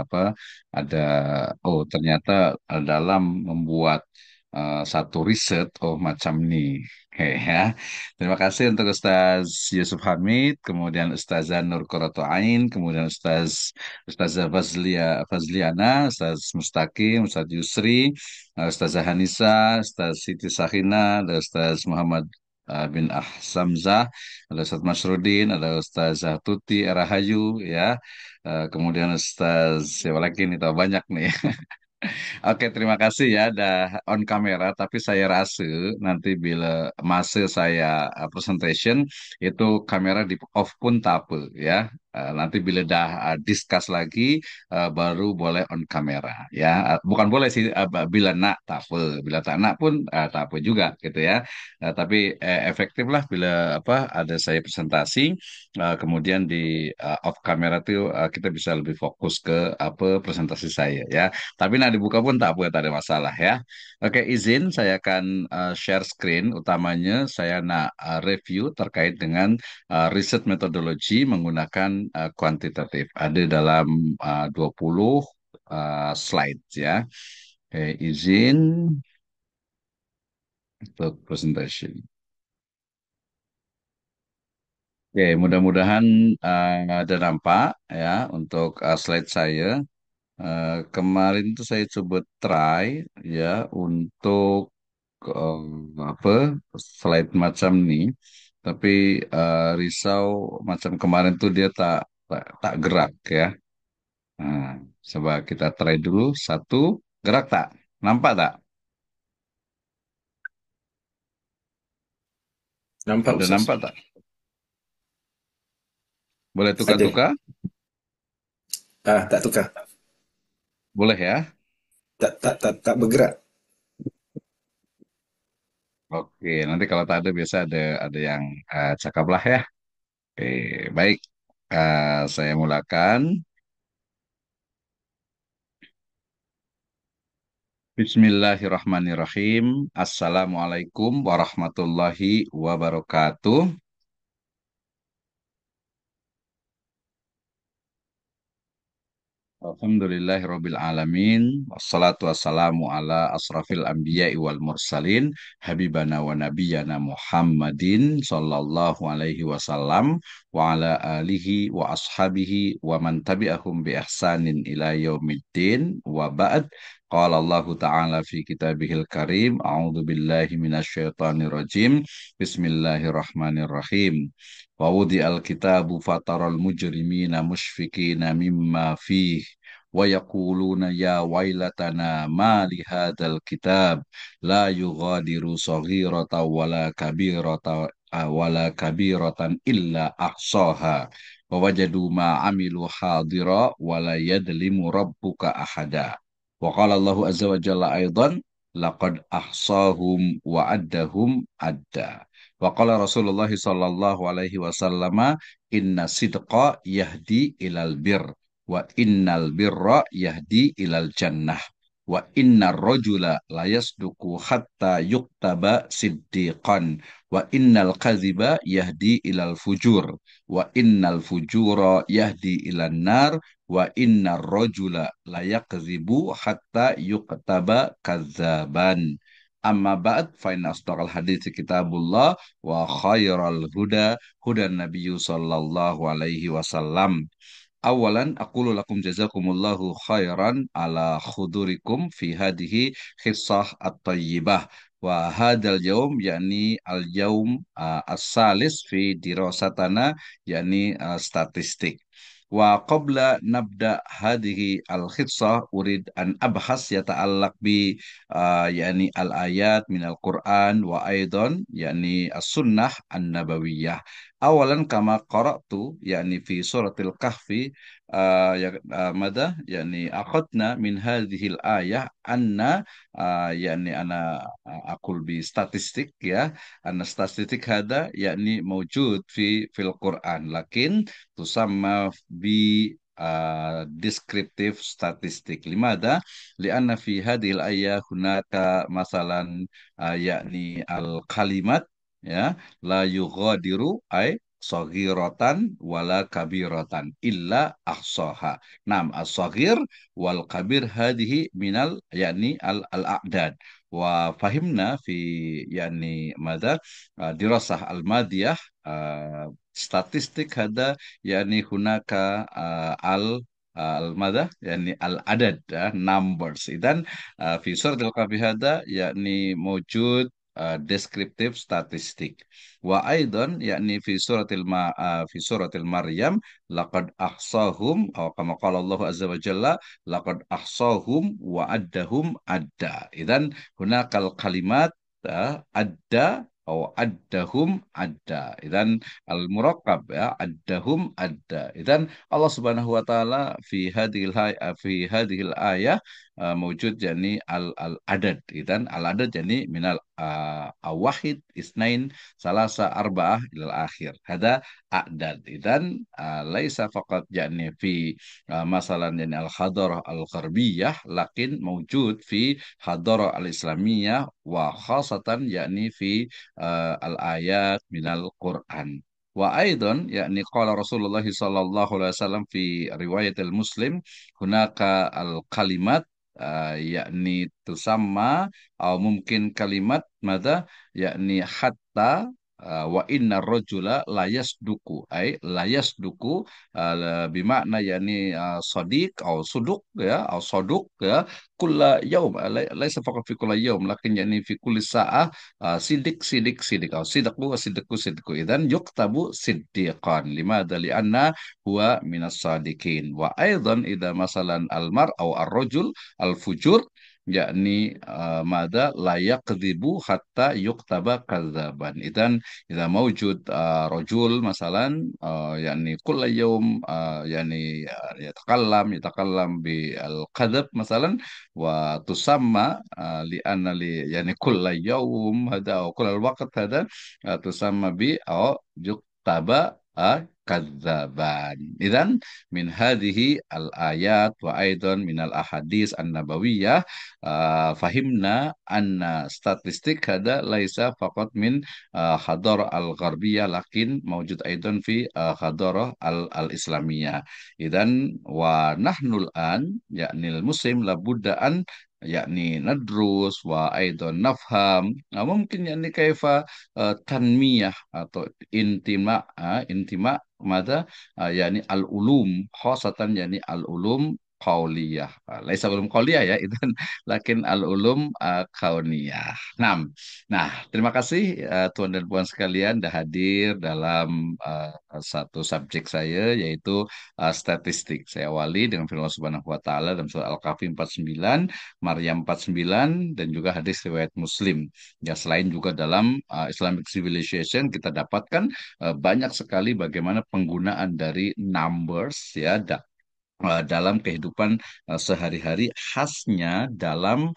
apa ada oh ternyata dalam membuat satu riset oh macam nih. Oke ya. Terima kasih untuk Ustaz Yusuf Hamid, kemudian Ustazah Nur Qurratu Ain, kemudian Ustazah Fazliana, Ustaz Mustaqim, Ustaz Yusri, Ustazah Hanisa, Ustaz Siti Sakina, ada Ustaz Muhammad bin Ahsamzah, ada Ustaz Masrudin, ada Ustazah Tuti Rahayu, ya. Kemudian Ustaz siapa lagi nih, tahu banyak nih. Oke, terima kasih ya, dah on kamera. Tapi saya rasa nanti bila masa saya presentation itu kamera di off pun tak apa ya. Nanti bila dah discuss lagi baru boleh on kamera ya. Bukan boleh sih bila nak tak apa, bila tak nak pun tak apa juga gitu ya. Tapi efektif lah bila apa ada saya presentasi, kemudian di off kamera tuh kita bisa lebih fokus ke apa presentasi saya ya. Tapi nah dibuka pun tak apa, tak ada masalah ya. Oke, izin saya akan share screen. Utamanya saya nak review terkait dengan riset metodologi menggunakan kuantitatif. Ada dalam 20 slide ya. Oke, izin untuk presentation. Oke, mudah-mudahan ada nampak ya untuk slide saya. Kemarin itu saya coba try ya untuk eh, apa slide macam nih, tapi risau macam kemarin tuh dia tak gerak ya. Nah, coba kita try dulu satu, gerak tak? Nampak tak? Nampak Ada Ustaz? nampak tak? Boleh Ada. tukar-tukar? Tak tukar. Boleh ya? Tak bergerak. Oke, nanti kalau tak ada biasa ada yang cakap lah ya. Oke, baik. Saya mulakan. Bismillahirrahmanirrahim. Assalamualaikum warahmatullahi wabarakatuh. Alhamdulillahirabbil alamin. Wassalatu wassalamu ala asrafil anbiya'i wal mursalin habibana wa nabiyyana Muhammadin sallallahu alaihi wasallam wa ala alihi wa ashabihi wa man tabi'ahum bi ihsanin ila yaumiddin wa ba'd. Qala Allah Ta'ala fi kitabihil karim, a'udzu billahi minasyaitonir rajim. Bismillahirrahmanirrahim. Wa wudi'al kitabu fataral mujrimina mushfikina mimma fih wa yaquluna ya wailatana ma li hadzal kitab la yughadiru saghiratan wala kabiratan illa ahsaha wa wajadu ma amilu hadira wala yadlimu rabbuka ahada. Wa qala Allahu azza wa jalla aidan laqad ahsahum wa addahum adda. Wa qala Rasulullah sallallahu alaihi wasallam inna sidqa yahdi ilal bir wa innal birra yahdi ilal jannah wa innar rajula la yasduku hatta yuktaba siddiqan wa innal kadhiba yahdi ilal fujur wa innal fujura yahdi ilan nar wa innar rajula la yakzibu hatta yuktaba kadzaban. Amma ba'd fa inna asdaqal hadits kitabullah wa khairal huda hudan nabiyyu sallallahu alaihi wasallam. Awalan aqulu lakum jazakumullahu khairan ala khudurikum fi hadhihi khissah at-tayyibah wa hadal yaum yakni al yaum as-salis fi dirasatana yakni statistik. Wa qabla nabda hadhihi al-khissah urid an abhas yata'allaq bi yakni al-ayat min al-Quran wa aidan yakni as-sunnah an-nabawiyah. Awalan kama qara'tu yakni fi suratil kahfi mada yakni akhadna min hadhil ayah anna yakni ana aqul bi statistik ya, anna statistik hada yakni mawjud fil Quran lakin tusamma bi deskriptif statistik. Limada lianna fi hadhil ayah hunaka masalan yakni al kalimat ya la yughadiru ay saghiratan wala kabiratan illa ahsaha. Nam as-saghir wal kabir hadhihi minal yakni al-a'dad. Wa fahimna fi yani madza dirasah al-madiyah statistik hada yani hunaka al-madza yani al-adad numbers. Idan fi surat al-kahfi hada yakni mewujud deskriptif statistik. Wa aidan yakni fi suratil Maryam laqad ahsahum atau kama qala Allah azza wa jalla laqad ahsahum wa addahum adda. Idan hunakal kalimat adda atau addahum adda. Idan al-murakkab ya addahum adda. Idan Allah Subhanahu wa taala fi hadhil ayah mewujud yani al-adad. Idan al-adad yani minal wahid isnain salasa arba'ah ilal akhir. Hada a'dad. Idan laisa faqat yani fi masalan yani al-hadarah al-gharbiyah lakin mewujud fi hadarah al-islamiyah wa khasatan yakni fi al-ayat minal Quran. Wa aidan yakni qala Rasulullah sallallahu alaihi wasallam fi riwayat al-Muslim hunaka al-kalimat yakni tusamma atau mungkin kalimat mada yakni hatta wa inna rajula layas duku ay layas duku bimakna yakni sadiq atau suduk ya atau soduk ya kulla yaum laisa faqat fi kulla yaum lakin yakni fi kulli sa'ah sidik sidik sidik atau sidqu sidqu sidqu idan yuktabu siddiqan limadha lianna huwa minas sadiqin wa aidan idza masalan al mar au ar rajul al fujur yakni mada layak kedibu hatta yuktaba kadzaban. Idan idza mawjud rajul masalan yakni kulla yawm yakni yatakallam bi al kadzab masalan wa tusamma li anna li yani kulla yawm hada au kulla waqt hada tusamma bi au yuktaba kadzaban. Idan min hadhihi al-ayat wa aidan min al-ahadis an-nabawiyah fahimna anna statistik hada laisa faqat min hadar al-gharbiyah lakin mawjud aidan fi hadar al-islamiyah. Idan wa nahnul an yakni al-muslim labudda an yakni nadrus wa aidan nafham mungkin yakni kaifa tanmiyah atau intima mada yakni al-ulum khosatan yakni al-ulum qauliyah. Laisa ulum qauliyah ya itu lakin al-ulum kauniyah. Nah, terima kasih Tuan dan Puan sekalian dah hadir dalam satu subjek saya yaitu statistik. Saya awali dengan firman Allah Subhanahu wa taala dalam surah Al-Kahfi 49, Maryam 49 dan juga hadis riwayat Muslim. Ya, selain juga dalam Islamic Civilization kita dapatkan banyak sekali bagaimana penggunaan dari numbers ya dalam kehidupan sehari-hari khasnya dalam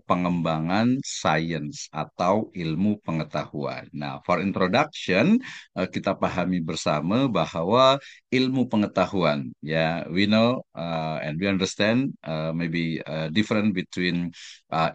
pengembangan sains atau ilmu pengetahuan. Nah, for introduction kita pahami bersama bahwa ilmu pengetahuan ya we know and we understand maybe different between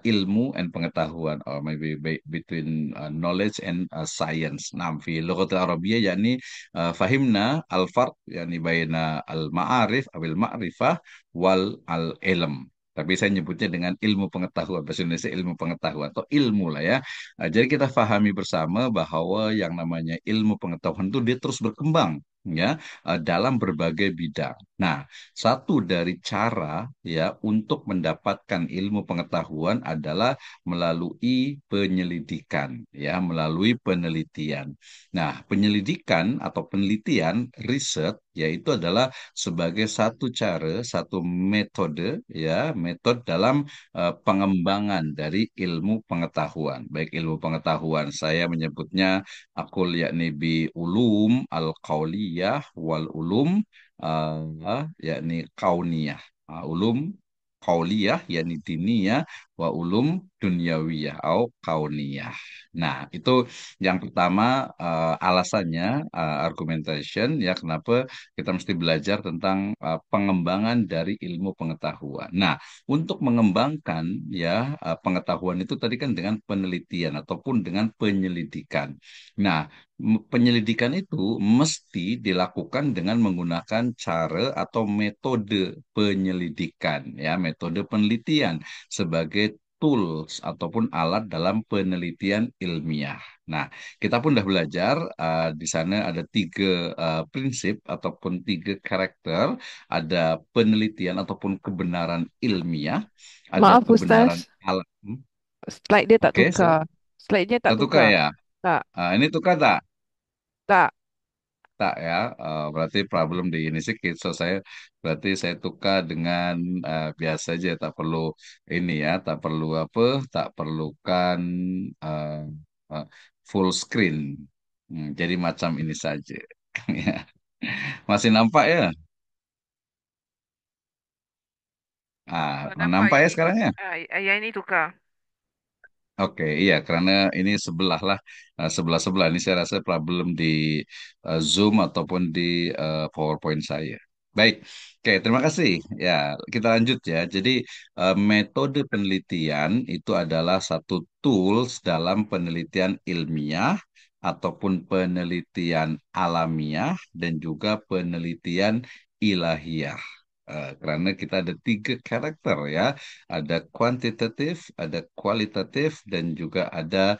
ilmu and pengetahuan or maybe between knowledge and science. Nah, fi lughat al-Arabiyyah yakni fahimna al-farq yakni baina al-ma'arif awil ma'rifah wal al-ilm. Tapi saya nyebutnya dengan ilmu pengetahuan. Bahasa Indonesia ilmu pengetahuan atau ilmu lah ya. Jadi kita pahami bersama bahwa yang namanya ilmu pengetahuan itu dia terus berkembang ya dalam berbagai bidang. Nah, satu dari cara ya untuk mendapatkan ilmu pengetahuan adalah melalui penyelidikan ya, melalui penelitian. Nah, penyelidikan atau penelitian riset yaitu adalah sebagai satu cara, satu metode ya, metode dalam pengembangan dari ilmu pengetahuan. Baik ilmu pengetahuan saya menyebutnya akul yakni bi ulum al-qauliyah wal ulum yakni kauniyah. Ulum qauliyah yakni diniyah wa ulum dunyawiyah atau kauniyah. Nah, itu yang pertama alasannya argumentation ya kenapa kita mesti belajar tentang pengembangan dari ilmu pengetahuan. Nah, untuk mengembangkan ya pengetahuan itu tadi kan dengan penelitian ataupun dengan penyelidikan. Nah, penyelidikan itu mesti dilakukan dengan menggunakan cara atau metode penyelidikan ya, metode penelitian sebagai tools ataupun alat dalam penelitian ilmiah. Nah, kita pun sudah belajar di sana ada tiga prinsip ataupun tiga karakter, ada penelitian ataupun kebenaran ilmiah, ada Maaf kebenaran Ustaz, alam. slide dia tak Oke, tukar. Slide-nya tak satu tukar. ya. Tak, Ini tuh kata tak. tak ya, berarti problem di ini sih. So saya berarti saya tukar dengan biasa aja, tak perlu ini ya, tak perlu apa, tak perlukan eh, eh, full screen. Jadi macam ini saja. Ya. Masih nampak ya? Nampak Nampak yang ya ini. sekarang ya? Yang ini tukar. Oke, iya, karena ini sebelah lah, sebelah-sebelah. Ini saya rasa problem di Zoom ataupun di PowerPoint saya. Baik, oke, terima kasih. Ya, kita lanjut ya. Jadi, metode penelitian itu adalah satu tools dalam penelitian ilmiah ataupun penelitian alamiah dan juga penelitian ilahiyah. Karena kita ada tiga karakter ya, ada kuantitatif, ada kualitatif, dan juga ada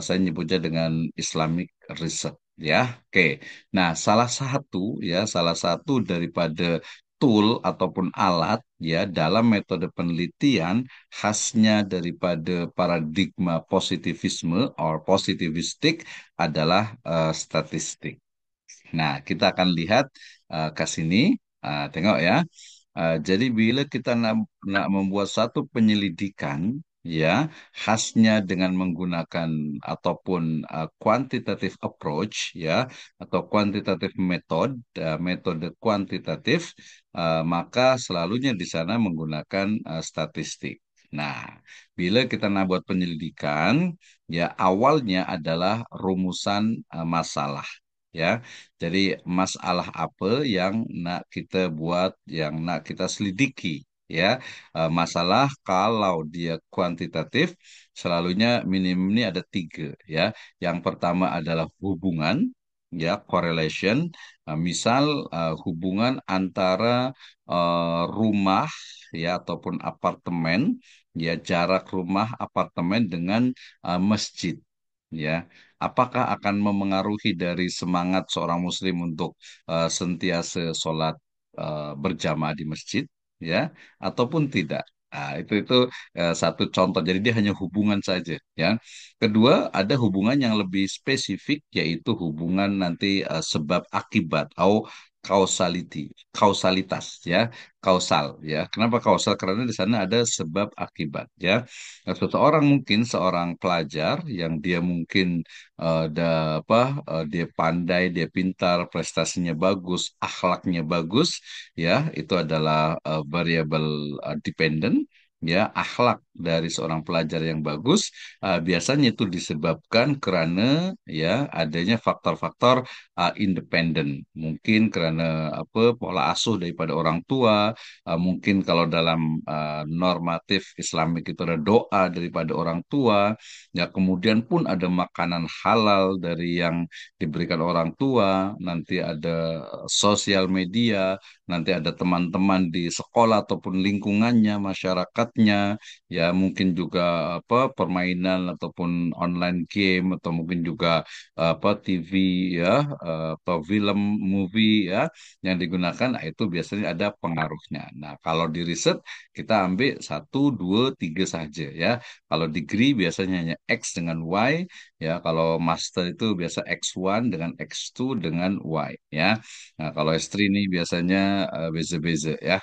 saya nyebutnya dengan Islamic research ya. Oke. Nah, salah satu daripada tool ataupun alat ya dalam metode penelitian khasnya daripada paradigma positivisme or positivistik adalah statistik. Nah, kita akan lihat ke sini. Tengok ya. Jadi bila kita nak membuat satu penyelidikan, ya khasnya dengan menggunakan ataupun quantitative approach, ya atau quantitative method, metode kuantitatif, maka selalunya di sana menggunakan statistik. Nah, bila kita nak buat penyelidikan, ya awalnya adalah rumusan masalah. Ya, jadi masalah apa yang nak kita buat, yang nak kita selidiki, ya. Masalah kalau dia kuantitatif, selalunya minimum ini ada tiga, ya. Yang pertama adalah hubungan, ya, correlation. Misal hubungan antara rumah, ya, ataupun apartemen, ya, jarak rumah apartemen dengan masjid. Ya, apakah akan memengaruhi dari semangat seorang muslim untuk sentiasa sholat berjamaah di masjid, ya, ataupun tidak? Itu satu contoh. Jadi dia hanya hubungan saja, ya. Kedua, ada hubungan yang lebih spesifik, yaitu hubungan nanti sebab akibat atau causality, kausalitas, ya, kausal, ya. Kenapa kausal? Karena di sana ada sebab akibat, ya. Nah, seseorang mungkin seorang pelajar yang dia mungkin dia pandai, dia pintar, prestasinya bagus, akhlaknya bagus, ya itu adalah variabel dependent. Ya, akhlak dari seorang pelajar yang bagus biasanya itu disebabkan karena ya adanya faktor-faktor independen. Mungkin karena apa pola asuh daripada orang tua, mungkin kalau dalam normatif Islamik itu ada doa daripada orang tua. Ya, kemudian pun ada makanan halal dari yang diberikan orang tua, nanti ada sosial media, nanti ada teman-teman di sekolah ataupun lingkungannya, masyarakatnya, ya mungkin juga apa permainan ataupun online game atau mungkin juga apa TV ya atau film movie ya yang digunakan itu biasanya ada pengaruhnya. Nah, kalau di riset kita ambil satu, dua, tiga saja ya. Kalau degree biasanya hanya X dengan Y, ya. Kalau master itu biasa X1 dengan X2 dengan Y, ya. Nah, kalau S3 ini biasanya beza-beza, ya.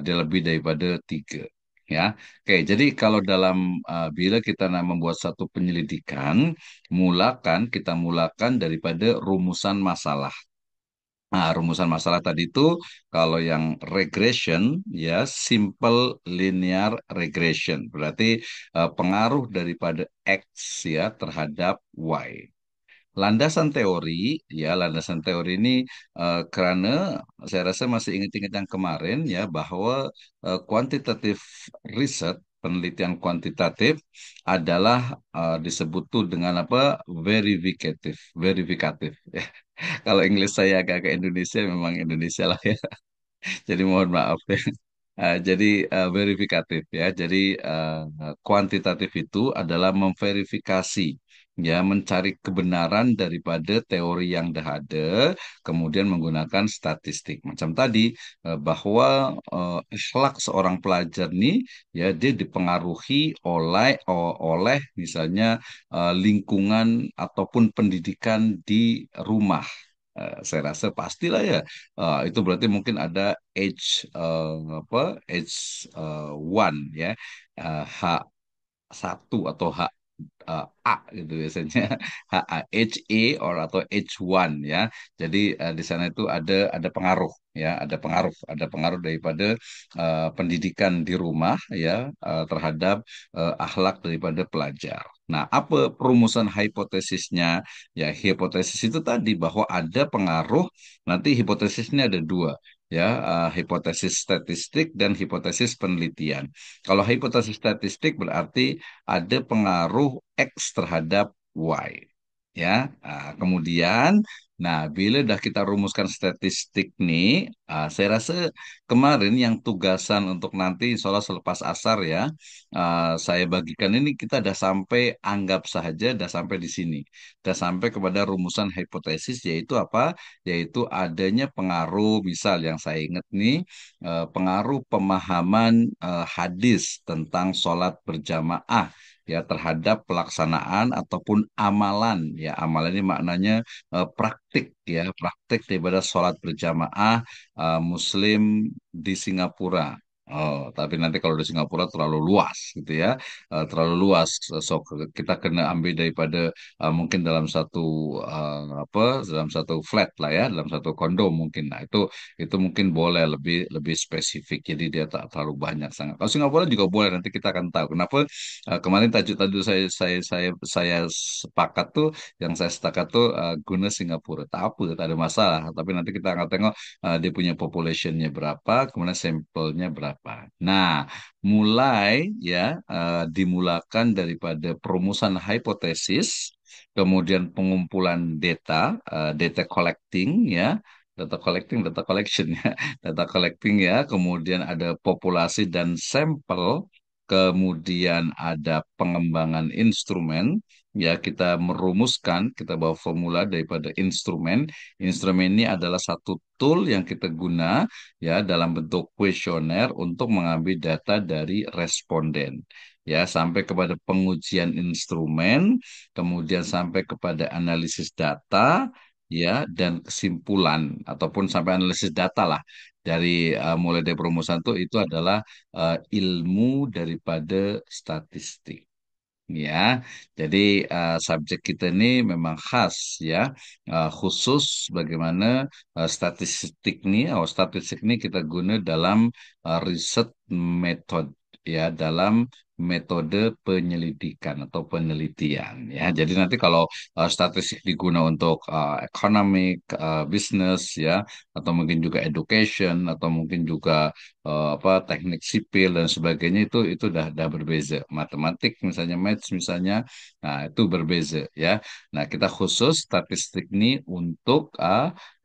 Dia lebih daripada tiga, ya. Oke, jadi kalau dalam bila kita nak membuat satu penyelidikan, kita mulakan daripada rumusan masalah. Nah, rumusan masalah tadi itu kalau yang regression ya simple linear regression berarti pengaruh daripada X ya terhadap Y. Landasan teori, ya landasan teori ini karena saya rasa masih ingat-ingat yang kemarin ya bahwa quantitative research, penelitian kuantitatif adalah disebut tuh dengan apa? Verifikatif, verifikatif. Ya. Kalau Inggris saya agak-agak Indonesia, memang Indonesia lah ya. Jadi mohon maaf ya. Jadi verifikatif ya. Jadi kuantitatif itu adalah memverifikasi ya, mencari kebenaran daripada teori yang dah ada, kemudian menggunakan statistik. Macam tadi bahwa akhlak seorang pelajar nih ya dia dipengaruhi oleh misalnya lingkungan ataupun pendidikan di rumah. Saya rasa pastilah ya. Itu berarti mungkin ada age apa age one ya, H1 atau A gitu biasanya HA or atau H1 ya. Jadi di sana itu ada pengaruh ya, ada pengaruh daripada pendidikan di rumah ya terhadap akhlak daripada pelajar. Nah, apa perumusan hipotesisnya? Ya, hipotesis itu tadi bahwa ada pengaruh, nanti hipotesisnya ada dua ya, hipotesis statistik dan hipotesis penelitian. Kalau hipotesis statistik berarti ada pengaruh X terhadap Y. Ya, kemudian, nah bila dah kita rumuskan statistik nih, saya rasa kemarin yang tugasan untuk nanti, insya Allah selepas asar ya, saya bagikan ini kita dah sampai anggap saja dah sampai di sini, dah sampai kepada rumusan hipotesis yaitu apa? Yaitu adanya pengaruh, misal yang saya ingat nih, pengaruh pemahaman hadis tentang sholat berjamaah ya terhadap pelaksanaan ataupun amalan ya, amalan ini maknanya praktik ya, praktik daripada sholat berjamaah Muslim di Singapura. Oh, tapi nanti kalau di Singapura terlalu luas gitu ya, terlalu luas. So kita kena ambil daripada mungkin dalam satu dalam satu flat lah ya, dalam satu kondo mungkin. Nah itu mungkin boleh lebih lebih spesifik. Jadi dia tak terlalu banyak sangat. Kalau Singapura juga boleh. Nanti kita akan tahu kenapa kemarin tajuk-tajuk saya sepakat tuh, yang saya sepakat tuh guna Singapura. Tak apa, tak ada masalah. Tapi nanti kita akan tengok dia punya populationnya berapa, kemudian sampelnya berapa. Nah, mulai ya dimulakan daripada perumusan hipotesis, kemudian pengumpulan data, data collecting ya. Data collecting, data collection ya, data collecting ya, kemudian ada populasi dan sampel, kemudian ada pengembangan instrumen, ya kita merumuskan, kita bawa formula daripada instrumen. Instrumen ini adalah satu tool yang kita guna ya dalam bentuk kuesioner untuk mengambil data dari responden. Ya, sampai kepada pengujian instrumen, kemudian sampai kepada analisis data, ya, dan kesimpulan ataupun sampai analisis data lah dari mulai dari perumusan itu adalah ilmu daripada statistik. Ya, jadi subjek kita ini memang khas ya, khusus bagaimana statistik ini, statistik ini kita guna dalam riset metode ya, dalam metode penyelidikan atau penelitian ya. Jadi nanti kalau statistik diguna untuk economic, business ya, atau mungkin juga education, atau mungkin juga teknik sipil dan sebagainya, itu dah berbeza. Matematik misalnya, maths misalnya, nah itu berbeza ya. Nah, kita khusus statistik ini untuk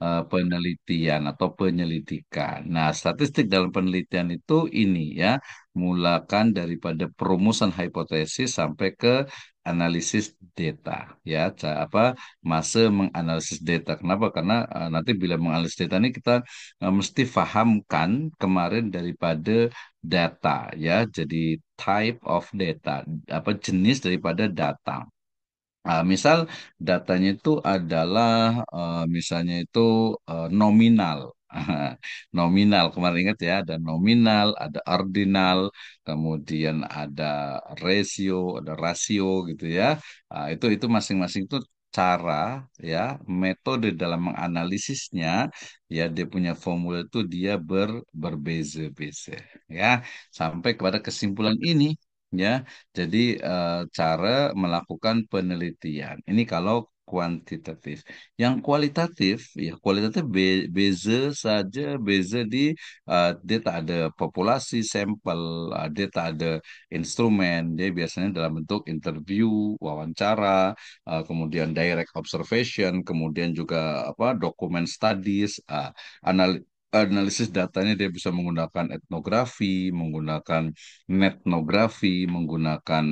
penelitian atau penyelidikan. Nah, statistik dalam penelitian itu ini ya, mulakan daripada perumusan hipotesis sampai ke analisis data ya, masa menganalisis data. Kenapa? Karena nanti bila menganalisis data ini kita mesti fahamkan kemarin daripada data ya. Jadi type of data, apa jenis daripada data. Misal datanya itu adalah misalnya itu nominal. Nominal, kemarin ingat ya, ada nominal, ada ordinal, kemudian ada rasio gitu ya. Itu masing-masing itu cara, ya, metode dalam menganalisisnya, ya, dia punya formula itu dia berbeza-beza, ya, sampai kepada kesimpulan ini, ya. Jadi cara melakukan penelitian ini kalau kuantitatif. Yang kualitatif, ya, kualitatif beza saja, beza di dia tak ada populasi sampel, dia tak ada instrumen, dia biasanya dalam bentuk interview, wawancara, kemudian direct observation, kemudian juga apa dokumen studies, analisis datanya dia bisa menggunakan etnografi, menggunakan netnografi, menggunakan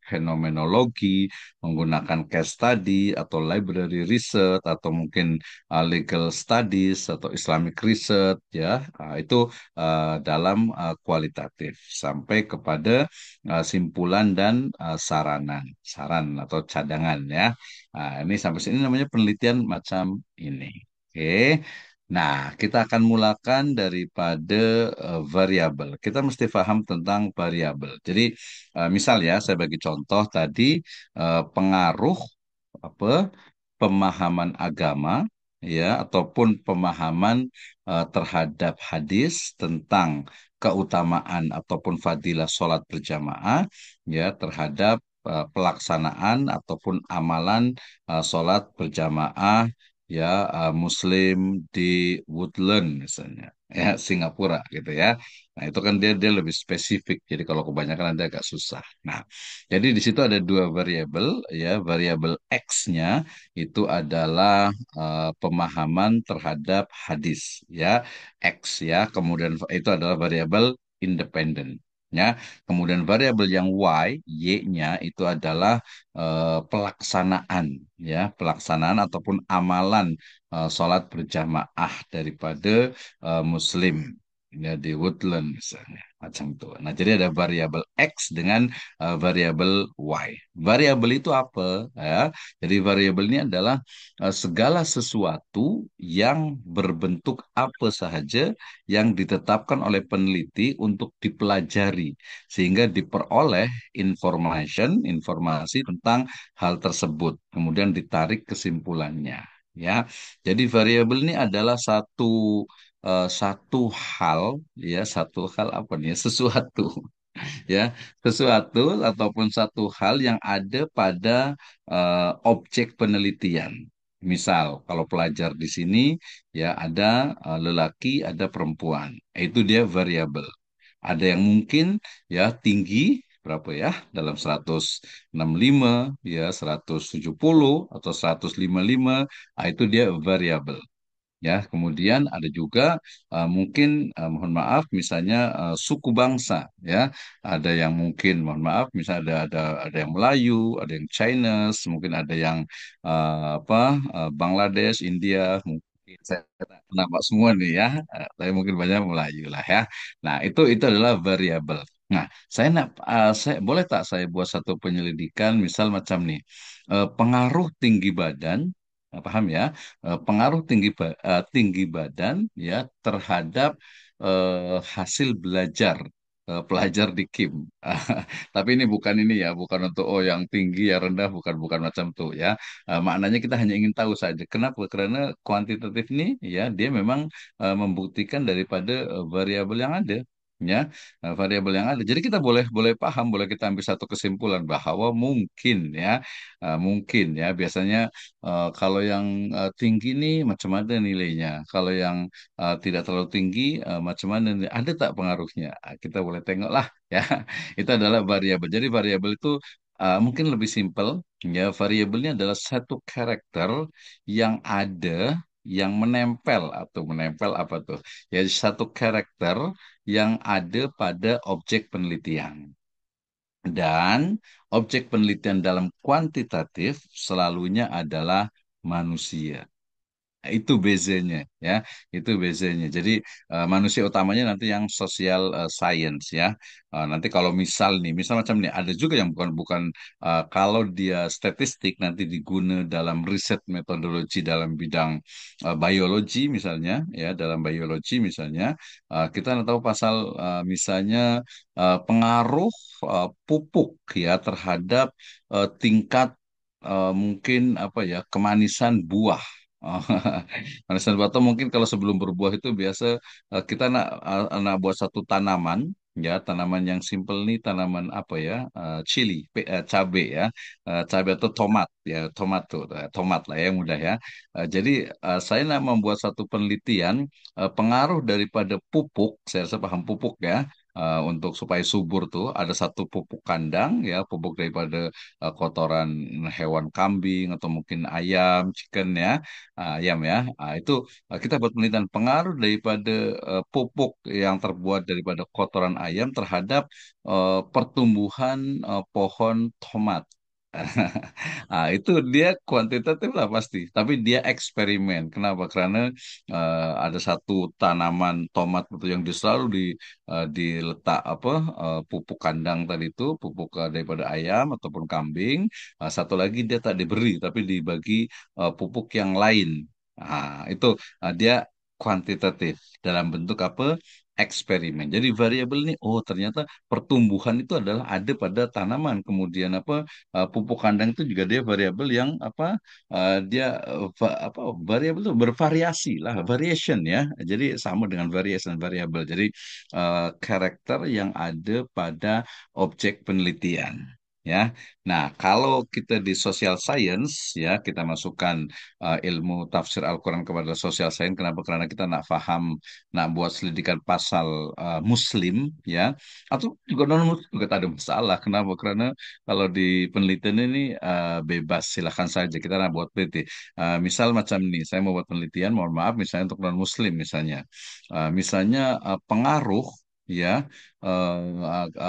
fenomenologi, menggunakan case study atau library research atau mungkin legal studies atau Islamic research, ya. Itu dalam kualitatif sampai kepada simpulan dan saran atau cadangan, ya. Ini sampai sini namanya penelitian macam ini. Oke. Nah, kita akan mulakan daripada variabel. Kita mesti paham tentang variabel. Jadi, misal ya, saya bagi contoh tadi pengaruh apa pemahaman agama, ya, ataupun pemahaman terhadap hadis tentang keutamaan ataupun fadilah sholat berjamaah, ya, terhadap pelaksanaan ataupun amalan sholat berjamaah, ya, Muslim di Woodland misalnya, ya, Singapura gitu, ya. Nah, itu kan dia lebih spesifik. Jadi kalau kebanyakan nanti agak susah. Nah, jadi di situ ada dua variabel, ya. Variabel X-nya itu adalah pemahaman terhadap hadis, ya, X, ya. Kemudian itu adalah variabel independen, ya. Kemudian variabel yang Y-nya itu adalah pelaksanaan, ya, pelaksanaan ataupun amalan sholat berjamaah daripada Muslim, ya, di Woodland misalnya, macam itu. Nah, jadi ada variabel X dengan variabel Y. Variabel itu apa? Ya, jadi variabel ini adalah segala sesuatu yang berbentuk apa saja yang ditetapkan oleh peneliti untuk dipelajari sehingga diperoleh informasi tentang hal tersebut, kemudian ditarik kesimpulannya. Ya, jadi variabel ini adalah satu hal, ya, satu hal apa nih? Sesuatu, ya, sesuatu ataupun satu hal yang ada pada objek penelitian. Misal, kalau pelajar di sini, ya, ada lelaki, ada perempuan. Itu dia variabel. Ada yang mungkin, ya, tinggi berapa, ya, dalam 165, ya, 170 atau 155, itu dia variabel. Ya, kemudian ada juga mungkin mohon maaf misalnya suku bangsa, ya. Ada yang mungkin mohon maaf misalnya ada yang Melayu, ada yang Chinese, mungkin ada yang apa Bangladesh, India, mungkin saya tak nampak semua nih, ya. Tapi mungkin banyak Melayu lah, ya. Nah, itu adalah variabel. Nah, saya boleh tak saya buat satu penyelidikan misal macam nih. Pengaruh tinggi badan, paham, ya? Pengaruh tinggi badan, ya, terhadap hasil belajar pelajar di KIM. Tapi ini bukan ini, ya, bukan untuk yang tinggi ya rendah, bukan bukan macam tuh, ya. Maknanya kita hanya ingin tahu saja. Kenapa? Karena kuantitatif ini, ya, dia memang membuktikan daripada variabel yang ada. Ya, variabel yang ada. Jadi kita boleh boleh paham, boleh kita ambil satu kesimpulan bahwa mungkin, ya, mungkin, ya, biasanya kalau yang tinggi nih macam mana nilainya? Kalau yang tidak terlalu tinggi macam mana nih? Ada tak pengaruhnya? Kita boleh tengok lah, ya. Itu adalah variabel. Jadi variabel itu mungkin lebih simpel, ya. Variabelnya adalah satu karakter yang ada, yang menempel atau menempel apa tuh? Ya, satu karakter yang ada pada objek penelitian. Dan objek penelitian dalam kuantitatif selalunya adalah manusia. Nah, itu bezanya, ya. Itu bezanya. Jadi manusia utamanya nanti yang social science, ya. Nanti kalau misal macam ini ada juga yang bukan bukan kalau dia statistik nanti diguna dalam riset metodologi dalam bidang biologi misalnya, ya, dalam biologi misalnya kita tahu pasal misalnya pengaruh pupuk, ya, terhadap tingkat mungkin apa ya, kemanisan buah. Manisan buah atau mungkin kalau sebelum berbuah itu biasa kita nak buat satu tanaman, ya tanaman yang simple nih, tanaman apa ya, chili, cabe ya. Cabe atau tomat ya, tomat tuh, tomat lah ya, yang mudah ya. Jadi saya nak membuat satu penelitian pengaruh daripada pupuk. Saya rasa paham pupuk ya. Untuk supaya subur tuh ada satu pupuk kandang ya, pupuk daripada kotoran hewan kambing atau mungkin ayam, chicken ya, ayam ya. Itu kita buat penelitian pengaruh daripada pupuk yang terbuat daripada kotoran ayam terhadap pertumbuhan pohon tomat. Itu dia kuantitatif lah pasti, tapi dia eksperimen. Kenapa? Karena ada satu tanaman tomat itu yang selalu diletak apa, pupuk kandang tadi itu, pupuk daripada ayam ataupun kambing. Satu lagi dia tak diberi, tapi dibagi pupuk yang lain. Itu dia kuantitatif dalam bentuk apa? Eksperimen. Jadi variabel ini, oh ternyata pertumbuhan itu adalah ada pada tanaman. Kemudian apa? Pupuk kandang itu juga dia variabel yang apa? Dia apa? Variabel itu bervariasi lah, variation ya. Jadi sama dengan variation variabel. Jadi karakter yang ada pada objek penelitian. Ya, nah kalau kita di social science ya, kita masukkan ilmu tafsir Al-Quran kepada social science. Kenapa? Karena kita nak paham, nak buat selidikan pasal Muslim ya, atau juga non Muslim juga tak ada masalah. Kenapa? Karena kalau di penelitian ini bebas, silahkan saja kita nak buat peneliti. Misal macam ini, saya mau buat penelitian, mohon maaf, misalnya untuk non Muslim misalnya, misalnya pengaruh ya,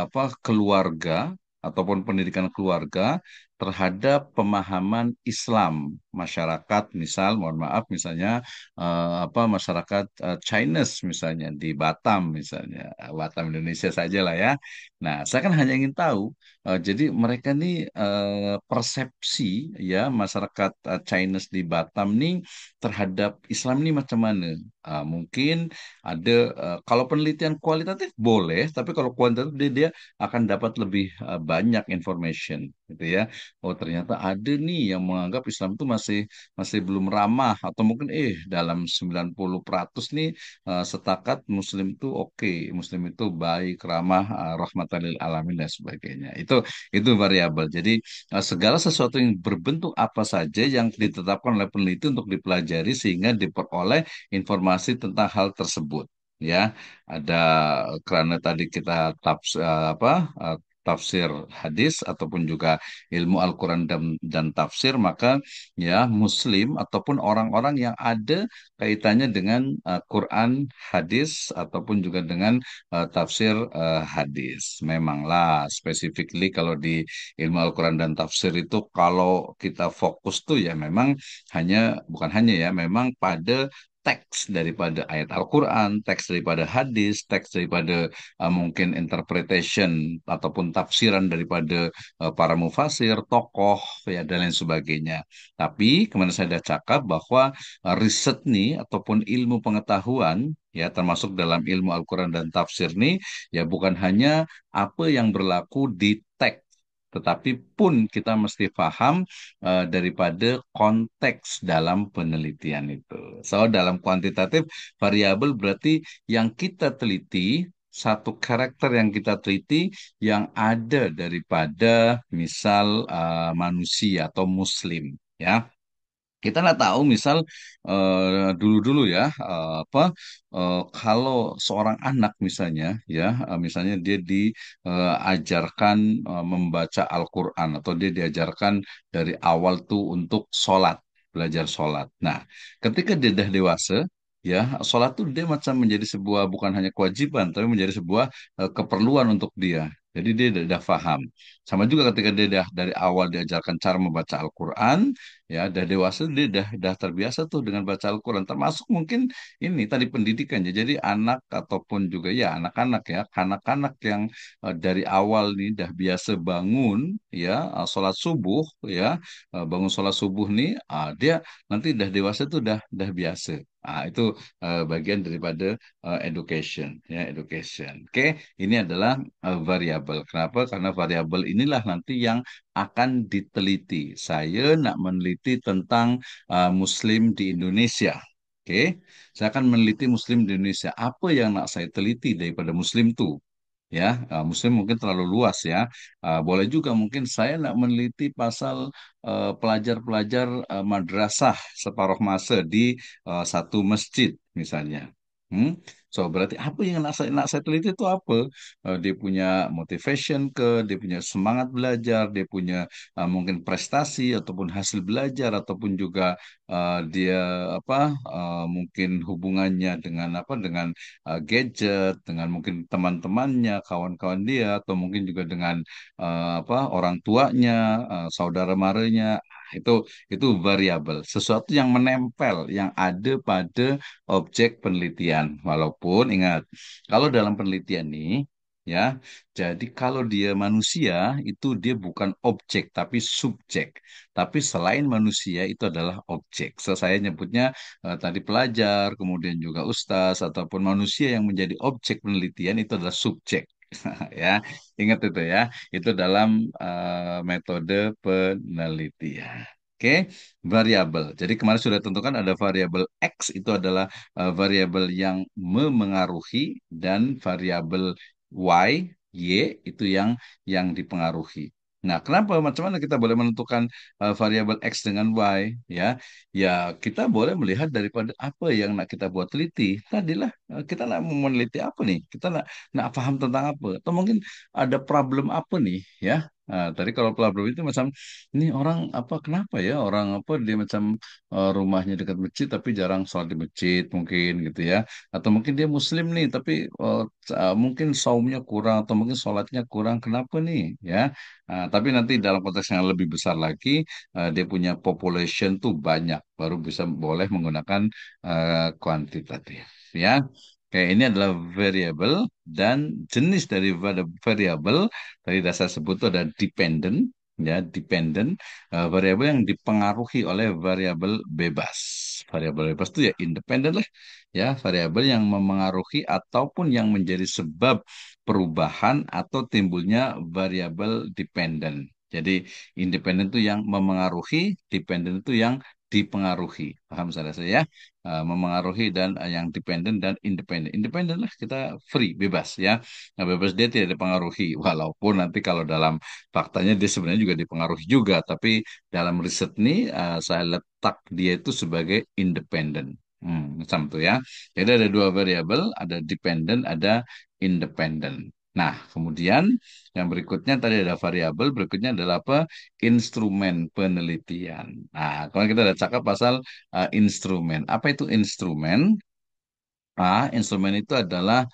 apa, keluarga ataupun pendidikan keluarga terhadap pemahaman Islam masyarakat, misal mohon maaf misalnya apa, masyarakat Chinese misalnya di Batam misalnya, Batam Indonesia saja lah ya. Nah, saya kan hanya ingin tahu, jadi mereka nih persepsi ya masyarakat Chinese di Batam nih terhadap Islam nih macam mana? Mungkin ada, kalau penelitian kualitatif boleh, tapi kalau kuantitatif dia akan dapat lebih banyak information gitu ya. Oh ternyata ada nih yang menganggap Islam itu masih masih belum ramah, atau mungkin dalam 90% nih setakat Muslim itu oke, Muslim itu baik, ramah, rahmatan lil alamin dan sebagainya. Itu variabel. Jadi segala sesuatu yang berbentuk apa saja yang ditetapkan oleh peneliti untuk dipelajari sehingga diperoleh informasi tentang hal tersebut. Ya, ada, karena tadi kita apa, tafsir hadis ataupun juga ilmu Al-Quran dan tafsir, maka ya Muslim ataupun orang-orang yang ada kaitannya dengan Quran, hadis ataupun juga dengan tafsir hadis. Memanglah specifically kalau di ilmu Al-Quran dan tafsir itu, kalau kita fokus tuh ya memang hanya, bukan hanya ya, memang pada teks daripada ayat Al-Quran, teks daripada hadis, teks daripada mungkin interpretation ataupun tafsiran daripada para mufasir, tokoh, ya dan lain sebagainya. Tapi kemarin saya sudah cakap bahwa riset nih ataupun ilmu pengetahuan ya termasuk dalam ilmu Al-Quran dan tafsir nih ya bukan hanya apa yang berlaku di teks, tetapi pun kita mesti paham daripada konteks dalam penelitian itu. So, dalam kuantitatif variabel berarti yang kita teliti, satu karakter yang kita teliti yang ada daripada misal manusia atau Muslim, ya. Kita nggak tahu misal dulu-dulu ya, apa, kalau seorang anak misalnya ya, misalnya dia diajarkan membaca Al-Quran atau dia diajarkan dari awal tuh untuk sholat, belajar sholat. Nah, ketika dia dah dewasa ya, sholat tuh dia macam menjadi sebuah, bukan hanya kewajiban tapi menjadi sebuah keperluan untuk dia. Jadi dia dah paham. Sama juga ketika dia dah dari awal diajarkan cara membaca Al-Quran, ya udah dewasa dia udah terbiasa tuh dengan baca Al-Quran, termasuk mungkin ini tadi pendidikannya. Jadi anak ataupun juga ya anak-anak ya, anak-anak yang dari awal nih udah biasa bangun ya, sholat subuh ya, bangun sholat subuh nih, dia nanti udah dewasa tuh udah biasa. Itu bagian daripada education ya, education. Oke, ini adalah variabel. Kenapa? Karena variabel inilah nanti yang akan diteliti. Saya nak meneliti tentang Muslim di Indonesia. Oke, saya akan meneliti Muslim di Indonesia. Apa yang nak saya teliti daripada Muslim tuh? Ya, Muslim mungkin terlalu luas ya. Boleh juga mungkin saya nak meneliti pasal pelajar-pelajar madrasah separuh masa di satu masjid misalnya. Hmm? So berarti apa yang nak saya teliti itu apa? Dia punya motivation ke, dia punya semangat belajar, dia punya mungkin prestasi ataupun hasil belajar ataupun juga dia apa mungkin hubungannya dengan apa dengan gadget, dengan mungkin teman-temannya, kawan-kawan dia, atau mungkin juga dengan apa orang tuanya, saudara maranya. Itu itu variabel, sesuatu yang menempel, yang ada pada objek penelitian. Walaupun ingat, kalau dalam penelitian nih, ya, jadi kalau dia manusia itu dia bukan objek tapi subjek. Tapi selain manusia itu adalah objek. So, saya nyebutnya tadi pelajar, kemudian juga ustaz ataupun manusia yang menjadi objek penelitian itu adalah subjek. Ya, ingat itu ya. Itu dalam metode penelitian. Oke, variabel. Jadi kemarin sudah tentukan ada variabel X itu adalah variabel yang memengaruhi dan variabel Y itu yang dipengaruhi. Nah, kenapa? Macam mana kita boleh menentukan variabel X dengan Y? Ya, ya kita boleh melihat daripada apa yang nak kita buat teliti. Tadilah kita nak meneliti apa nih? Kita nak paham tentang apa? Atau mungkin ada problem apa nih? Ya, tadi kalau problem itu macam ini orang apa? Kenapa ya orang apa dia macam rumahnya dekat masjid tapi jarang sholat di masjid mungkin gitu ya? Atau mungkin dia Muslim nih tapi mungkin saumnya kurang atau mungkin sholatnya kurang. Kenapa nih? Ya. Tapi nanti dalam konteks yang lebih besar lagi, dia punya population tuh banyak, baru bisa boleh menggunakan kuantitatif. Ya, kayak ini adalah variable dan jenis dari variable tadi dasar sebut itu ada dependent, ya dependent, variabel yang dipengaruhi oleh variabel bebas. Variabel bebas itu ya independen lah, ya variabel yang memengaruhi ataupun yang menjadi sebab perubahan atau timbulnya variabel dependen. Jadi independen itu yang memengaruhi, dependen itu yang dipengaruhi. Paham saya ya? Memengaruhi dan yang dependen dan independen. Independen lah kita free, bebas ya. Nah, bebas dia tidak dipengaruhi. Walaupun nanti kalau dalam faktanya dia sebenarnya juga dipengaruhi juga. Tapi dalam riset ini saya letak dia itu sebagai independen. Macam itu ya. Jadi ada dua variabel, ada dependen, ada independen. Nah, kemudian yang berikutnya tadi ada variabel, berikutnya adalah apa? Instrumen penelitian. Nah, kalau kita ada cakap pasal instrumen. Apa itu instrumen? Instrumen itu adalah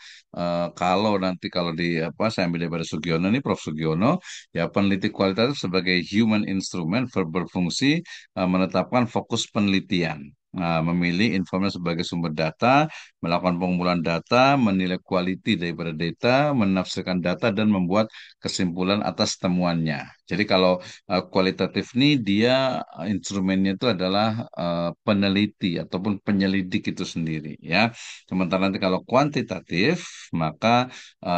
kalau nanti kalau di apa saya ambil daripada Sugiono ini Prof Sugiono ya peneliti kualitatif sebagai human instrument berfungsi menetapkan fokus penelitian. Memilih informasi sebagai sumber data, melakukan pengumpulan data, menilai quality daripada data, menafsirkan data dan membuat kesimpulan atas temuannya. Jadi kalau kualitatif ini dia instrumennya itu adalah peneliti ataupun penyelidik itu sendiri ya. Sementara nanti kalau kuantitatif, maka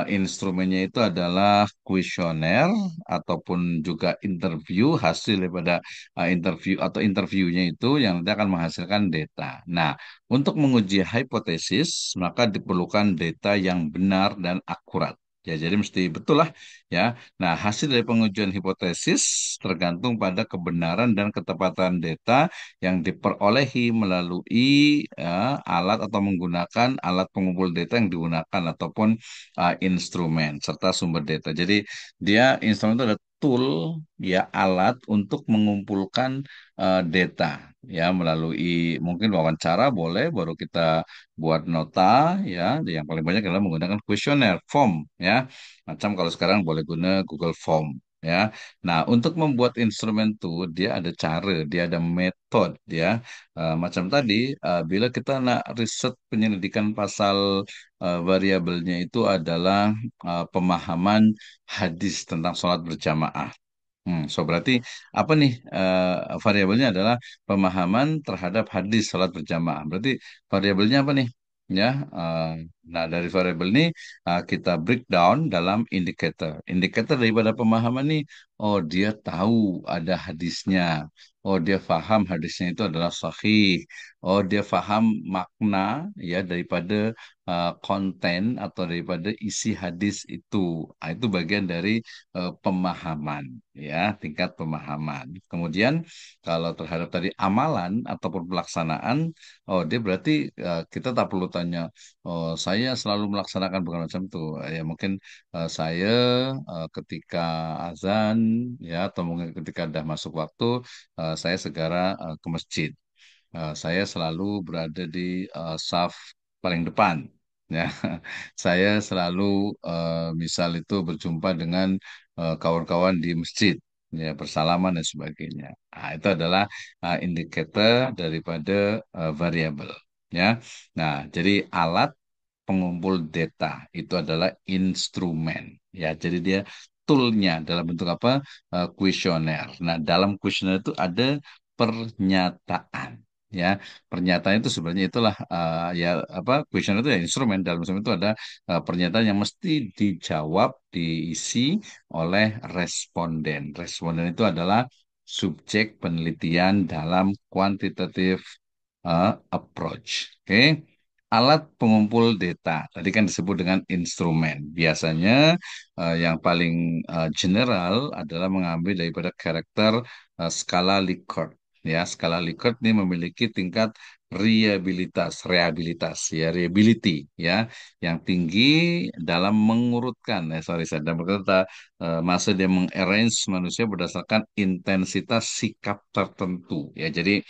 instrumennya itu adalah kuesioner ataupun juga interview hasil daripada interview atau interviewnya itu yang nanti akan menghasilkan data. Nah, untuk menguji hipotesis, maka diperlukan data yang benar dan akurat. Ya, jadi mesti betul lah ya. Nah, hasil dari pengujian hipotesis tergantung pada kebenaran dan ketepatan data yang diperolehi melalui alat atau menggunakan alat pengumpul data yang digunakan ataupun instrumen serta sumber data. Jadi dia instrumen itu ada tool ya alat untuk mengumpulkan data ya melalui mungkin wawancara boleh baru kita buat nota ya yang paling banyak adalah menggunakan kuesioner form ya macam kalau sekarang boleh guna Google Form ya. Nah, untuk membuat instrumen itu dia ada cara, dia ada metode ya. Macam tadi, bila kita nak riset penyelidikan pasal variabelnya itu adalah pemahaman hadis tentang sholat berjamaah. So berarti apa nih variabelnya adalah pemahaman terhadap hadis sholat berjamaah. Berarti variabelnya apa nih? Ya, Nah, dari variabel ini kita breakdown dalam indikator. Indikator daripada pemahaman ini, oh dia tahu ada hadisnya. Oh dia paham hadisnya itu adalah sahih. Oh dia paham makna ya daripada konten atau daripada isi hadis itu. Itu bagian dari pemahaman ya, tingkat pemahaman. Kemudian kalau terhadap tadi amalan ataupun pelaksanaan, oh dia berarti kita tak perlu tanya. Oh, saya selalu melaksanakan bukan macam itu. Ya mungkin saya ketika azan ya atau mungkin ketika dah masuk waktu saya segera ke masjid. Saya selalu berada di saf paling depan. Ya, saya selalu misal itu berjumpa dengan kawan-kawan di masjid, ya bersalaman dan sebagainya. Nah, itu adalah indikator daripada variabel. Ya, nah jadi alat pengumpul data itu adalah instrumen. Ya, jadi dia toolnya dalam bentuk apa? Kuesioner. Nah, dalam kuesioner itu ada pernyataan. Ya, pernyataan itu sebenarnya itulah ya apa? Kuesioner itu ya instrumen. Dalam instrumen itu ada pernyataan yang mesti dijawab, diisi oleh responden. Responden itu adalah subjek penelitian dalam quantitative approach. Oke. Alat pengumpul data, tadi kan disebut dengan instrumen. Biasanya yang paling general adalah mengambil daripada karakter skala Likert. Ya, skala Likert ini memiliki tingkat rehabilitas, ya, reliability, ya, yang tinggi dalam mengurutkan, sorry, saya dalam berkata, masa dia mengarrange manusia berdasarkan intensitas sikap tertentu, ya. Jadi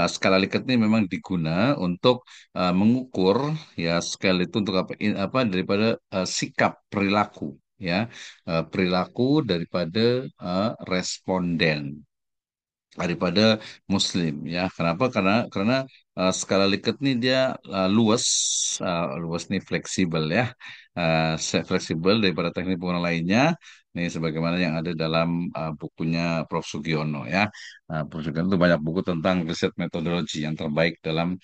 skala Likert ini memang diguna untuk mengukur ya scale itu untuk apa apa daripada sikap perilaku ya perilaku daripada responden daripada Muslim ya. Kenapa? Karena skala Likert ini dia luas, luas nih fleksibel ya. Fleksibel daripada teknik pengukuran lainnya. Nih sebagaimana yang ada dalam bukunya Prof. Sugiono ya. Prof. Sugiono itu banyak buku tentang riset metodologi yang terbaik dalam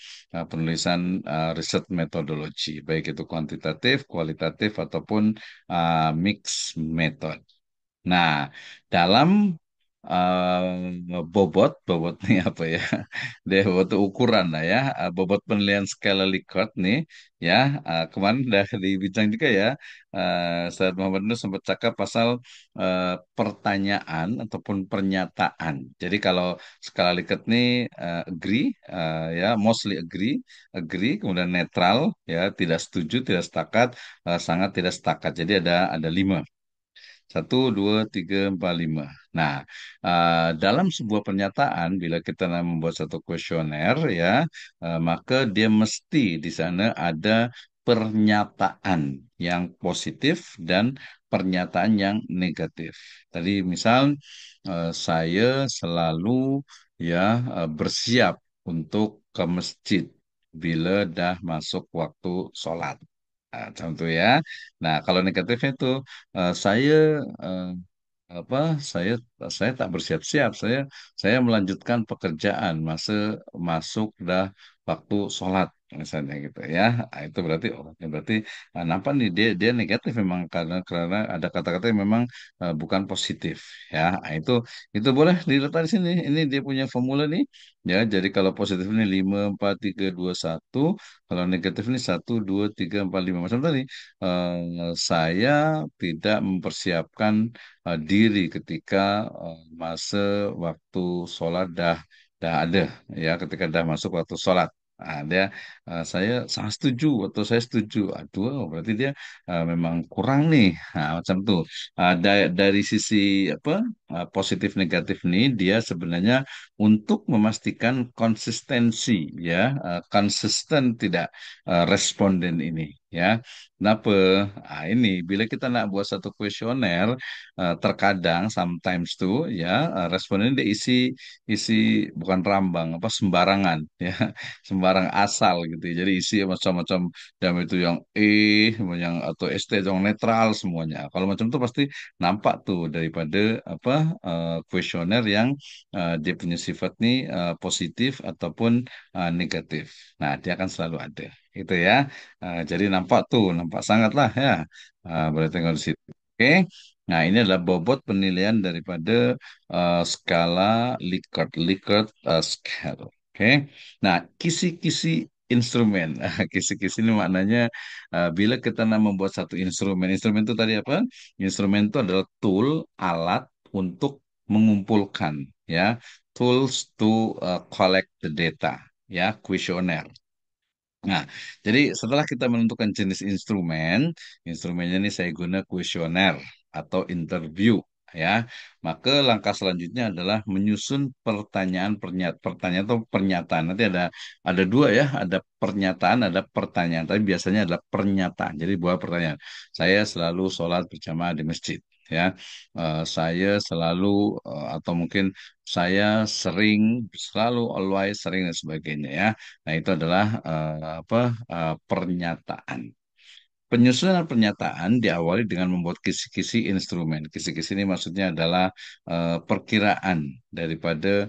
penulisan riset metodologi, baik itu kuantitatif, kualitatif ataupun mix method. Nah, dalam bobot nih apa ya? Dia bobot itu ukuran lah ya. Bobot penilaian skala Likert nih ya. Kemarin udah dibincang juga ya. Ustaz Muhammad Nur sempat cakap pasal pertanyaan ataupun pernyataan. Jadi kalau skala Likert nih agree ya, mostly agree, agree, kemudian netral ya, tidak setuju, tidak sepakat, sangat tidak sepakat. Jadi ada lima. Satu, dua, tiga, empat, lima. Nah, dalam sebuah pernyataan, bila kita nak membuat satu kuesioner, ya, maka dia mesti di sana ada pernyataan yang positif dan pernyataan yang negatif. Tadi misal, saya selalu ya bersiap untuk ke masjid bila dah masuk waktu sholat. Contoh ya. Nah, kalau negatifnya itu saya eh, apa saya tak bersiap-siap, saya melanjutkan pekerjaan masa masuk dah waktu sholat misalnya gitu ya. Itu berarti berarti nampak nih dia negatif memang karena ada kata-kata yang memang bukan positif ya. Itu boleh diletak di sini, ini dia punya formula nih ya. Jadi kalau positif ini 5 4 3 2 1, kalau negatif ini 1 2 3 4 5 macam tadi. Saya tidak mempersiapkan diri ketika masa waktu sholat dah ada ya, ketika dah masuk waktu sholat. Saya sangat setuju atau saya setuju. Aduh, berarti dia memang kurang nih. Macam tuh. Dari sisi apa positif negatif nih, dia sebenarnya untuk memastikan konsistensi ya, konsisten tidak responden ini ya. Kenapa? Ah, ini bila kita nak buat satu kuesioner, terkadang sometimes tuh ya responnya dia isi isi bukan rambang apa sembarangan ya sembarang asal gitu. Jadi isi macam-macam yang itu yang yang atau ST yang netral semuanya. Kalau macam itu pasti nampak tuh daripada apa kuesioner yang dia punya sifat nih positif ataupun negatif. Nah, dia akan selalu ada. Itu ya. Jadi nampak tuh, nampak sangat lah ya. Boleh tengok di situ. Oke. Nah, ini adalah bobot penilaian daripada skala Likert, Likert scale. Oke. Nah, kisi-kisi instrumen. Kisi-kisi ini maknanya bila kita nak membuat satu instrumen. Instrumen itu tadi apa? Instrumen itu adalah tool, alat untuk mengumpulkan ya. Tools to collect the data ya, kuesioner. Nah, jadi setelah kita menentukan jenis instrumen, instrumennya ini saya guna kuesioner atau interview, ya. Maka langkah selanjutnya adalah menyusun pertanyaan atau pernyataan. Nanti ada dua ya, ada pernyataan, ada pertanyaan. Tapi biasanya adalah pernyataan. Jadi buat pertanyaan. Saya selalu sholat berjamaah di masjid. Ya, saya selalu atau mungkin saya sering, selalu, always, sering dan sebagainya ya. Nah, itu adalah pernyataan. Penyusunan pernyataan diawali dengan membuat kisi-kisi instrumen. Kisi-kisi ini maksudnya adalah perkiraan daripada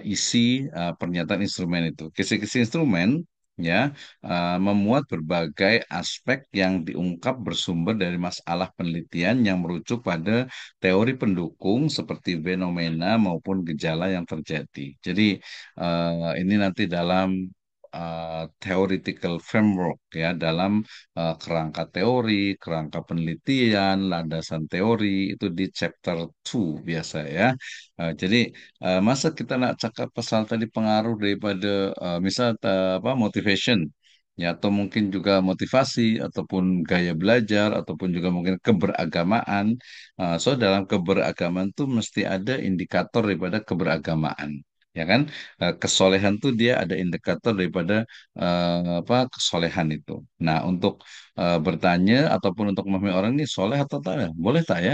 isi pernyataan instrumen itu. Kisi-kisi instrumen ya memuat berbagai aspek yang diungkap bersumber dari masalah penelitian yang merujuk pada teori pendukung seperti fenomena maupun gejala yang terjadi. Jadi ini nanti dalam theoretical framework ya dalam kerangka teori, kerangka penelitian, landasan teori itu di chapter 2 biasa ya. Jadi masa kita nak cakap pasal tadi pengaruh daripada misal apa motivation ya atau mungkin juga motivasi ataupun gaya belajar ataupun juga mungkin keberagamaan. So dalam keberagaman tuh mesti ada indikator daripada keberagamaan. Ya kan, kesolehan tuh dia ada indikator daripada apa kesolehan itu. Nah, untuk bertanya ataupun untuk memahami orang ini soleh atau tak, ya? Boleh tak ya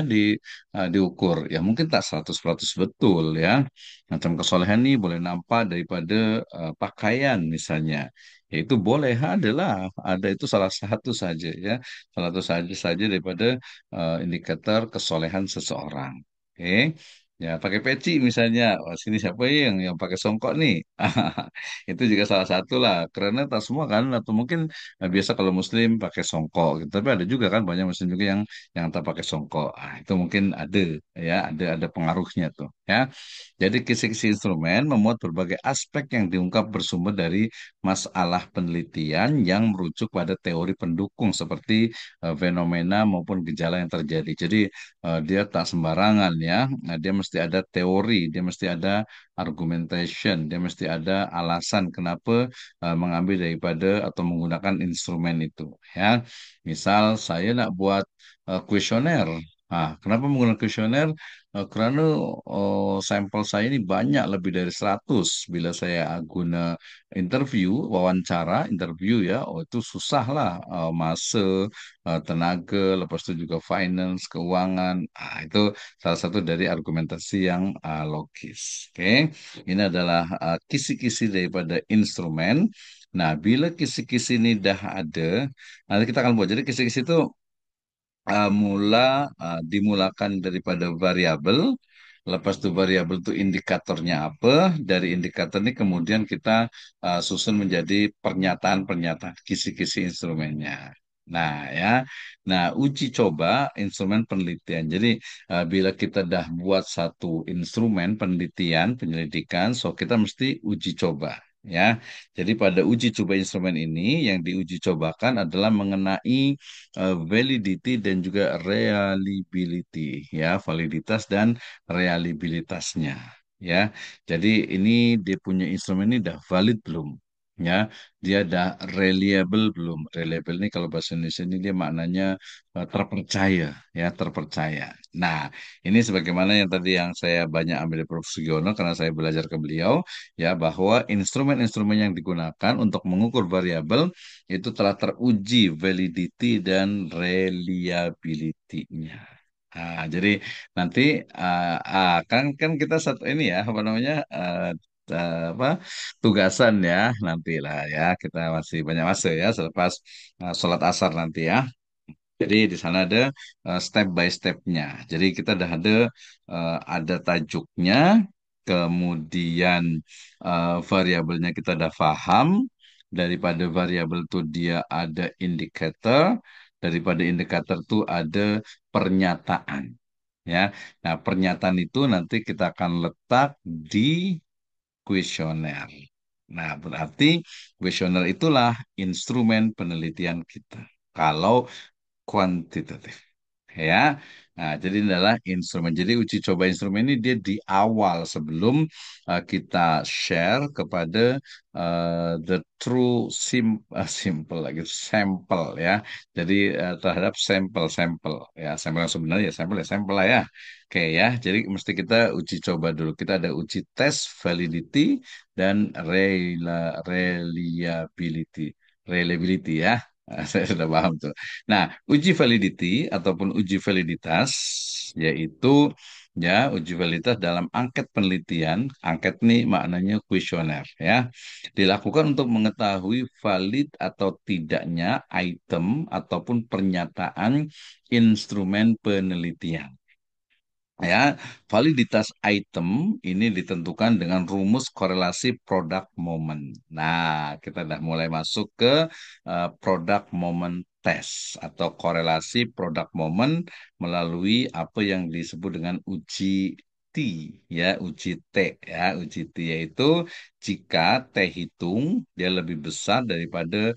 diukur? Ya mungkin tak 100% betul ya. Macam kesolehan ini boleh nampak daripada pakaian misalnya. Ya itu boleh adalah ada itu salah satu saja ya. Salah satu saja daripada indikator kesolehan seseorang. Oke. Ya, pakai peci misalnya. Oh, sini siapa yang pakai songkok nih? Itu juga salah satu lah. Karena tak semua kan, atau mungkin biasa kalau Muslim pakai songkok gitu. Tapi ada juga kan banyak Muslim juga yang tak pakai songkok. Ah, itu mungkin ada ya, ada pengaruhnya tuh ya. Jadi kisi-kisi instrumen memuat berbagai aspek yang diungkap bersumber dari masalah penelitian yang merujuk pada teori pendukung seperti fenomena maupun gejala yang terjadi. Jadi dia tak sembarangan ya. Nah, dia mesti ada teori, dia mesti ada argumentation, dia mesti ada alasan kenapa mengambil daripada atau menggunakan instrumen itu ya. Misal saya nak buat kuesioner. Nah, kenapa menggunakan kuesioner? Karena sampel saya ini banyak lebih dari 100. Bila saya guna interview, wawancara, interview ya, oh itu susah lah masa, tenaga, lepas itu juga finance, keuangan. Ah, itu salah satu dari argumentasi yang logis. Oke, ini adalah kisi-kisi daripada instrumen. Nah, bila kisi-kisi ini dah ada, nanti kita akan buat. Jadi kisi-kisi itu dimulakan daripada variabel. Lepas itu variabel itu indikatornya apa? Dari indikator ini kemudian kita susun menjadi pernyataan-pernyataan, kisi-kisi instrumennya. Nah, ya. Nah, uji coba instrumen penelitian. Jadi, bila kita dah buat satu instrumen penelitian, penyelidikan, so kita mesti uji coba. Ya, jadi pada uji coba instrumen ini yang diuji cobakan adalah mengenai validity dan juga reliability ya validitas dan reliabilitasnya ya jadi ini dia punya instrumen ini udah valid belum Ya, dia dah reliable belum? Reliable ini kalau bahasa Indonesia ini dia maknanya terpercaya, ya terpercaya. Nah, ini sebagaimana yang tadi yang saya banyak ambil dari Prof. Sugiono karena saya belajar ke beliau, ya bahwa instrumen-instrumen yang digunakan untuk mengukur variabel itu telah teruji validity dan reliability-nya. Jadi nanti kan kan kita satu ini ya apa namanya apa tugasan ya nantilah ya kita masih banyak masa ya selepas sholat asar nanti ya. Jadi di sana ada step by stepnya. Jadi kita udah ada tajuknya, kemudian variabelnya kita udah paham. Daripada variabel itu dia ada indikator, daripada indikator itu ada pernyataan. Ya, nah pernyataan itu nanti kita akan letak di kuesioner. Nah, berarti kuesioner itulah instrumen penelitian kita. Kalau kuantitatif. Ya, nah jadi ini adalah instrumen. Jadi uji coba instrumen ini dia di awal sebelum kita share kepada the true simple lagi sampel ya. Jadi terhadap sampel-sampel ya sampel yang sebenarnya ya sampel lah ya. Oke ya, jadi mesti kita uji coba dulu. Kita ada uji tes validity dan reliability. Reliability ya. Saya sudah paham tuh. Nah, uji validity ataupun uji validitas yaitu ya uji validitas dalam angket penelitian. Angket ini maknanya kuesioner ya. Dilakukan untuk mengetahui valid atau tidaknya item ataupun pernyataan instrumen penelitian. Ya, validitas item ini ditentukan dengan rumus korelasi produk moment. Nah, kita udah mulai masuk ke produk moment test atau korelasi produk moment melalui apa yang disebut dengan uji T, ya, uji T, ya, uji T yaitu jika T hitung dia lebih besar daripada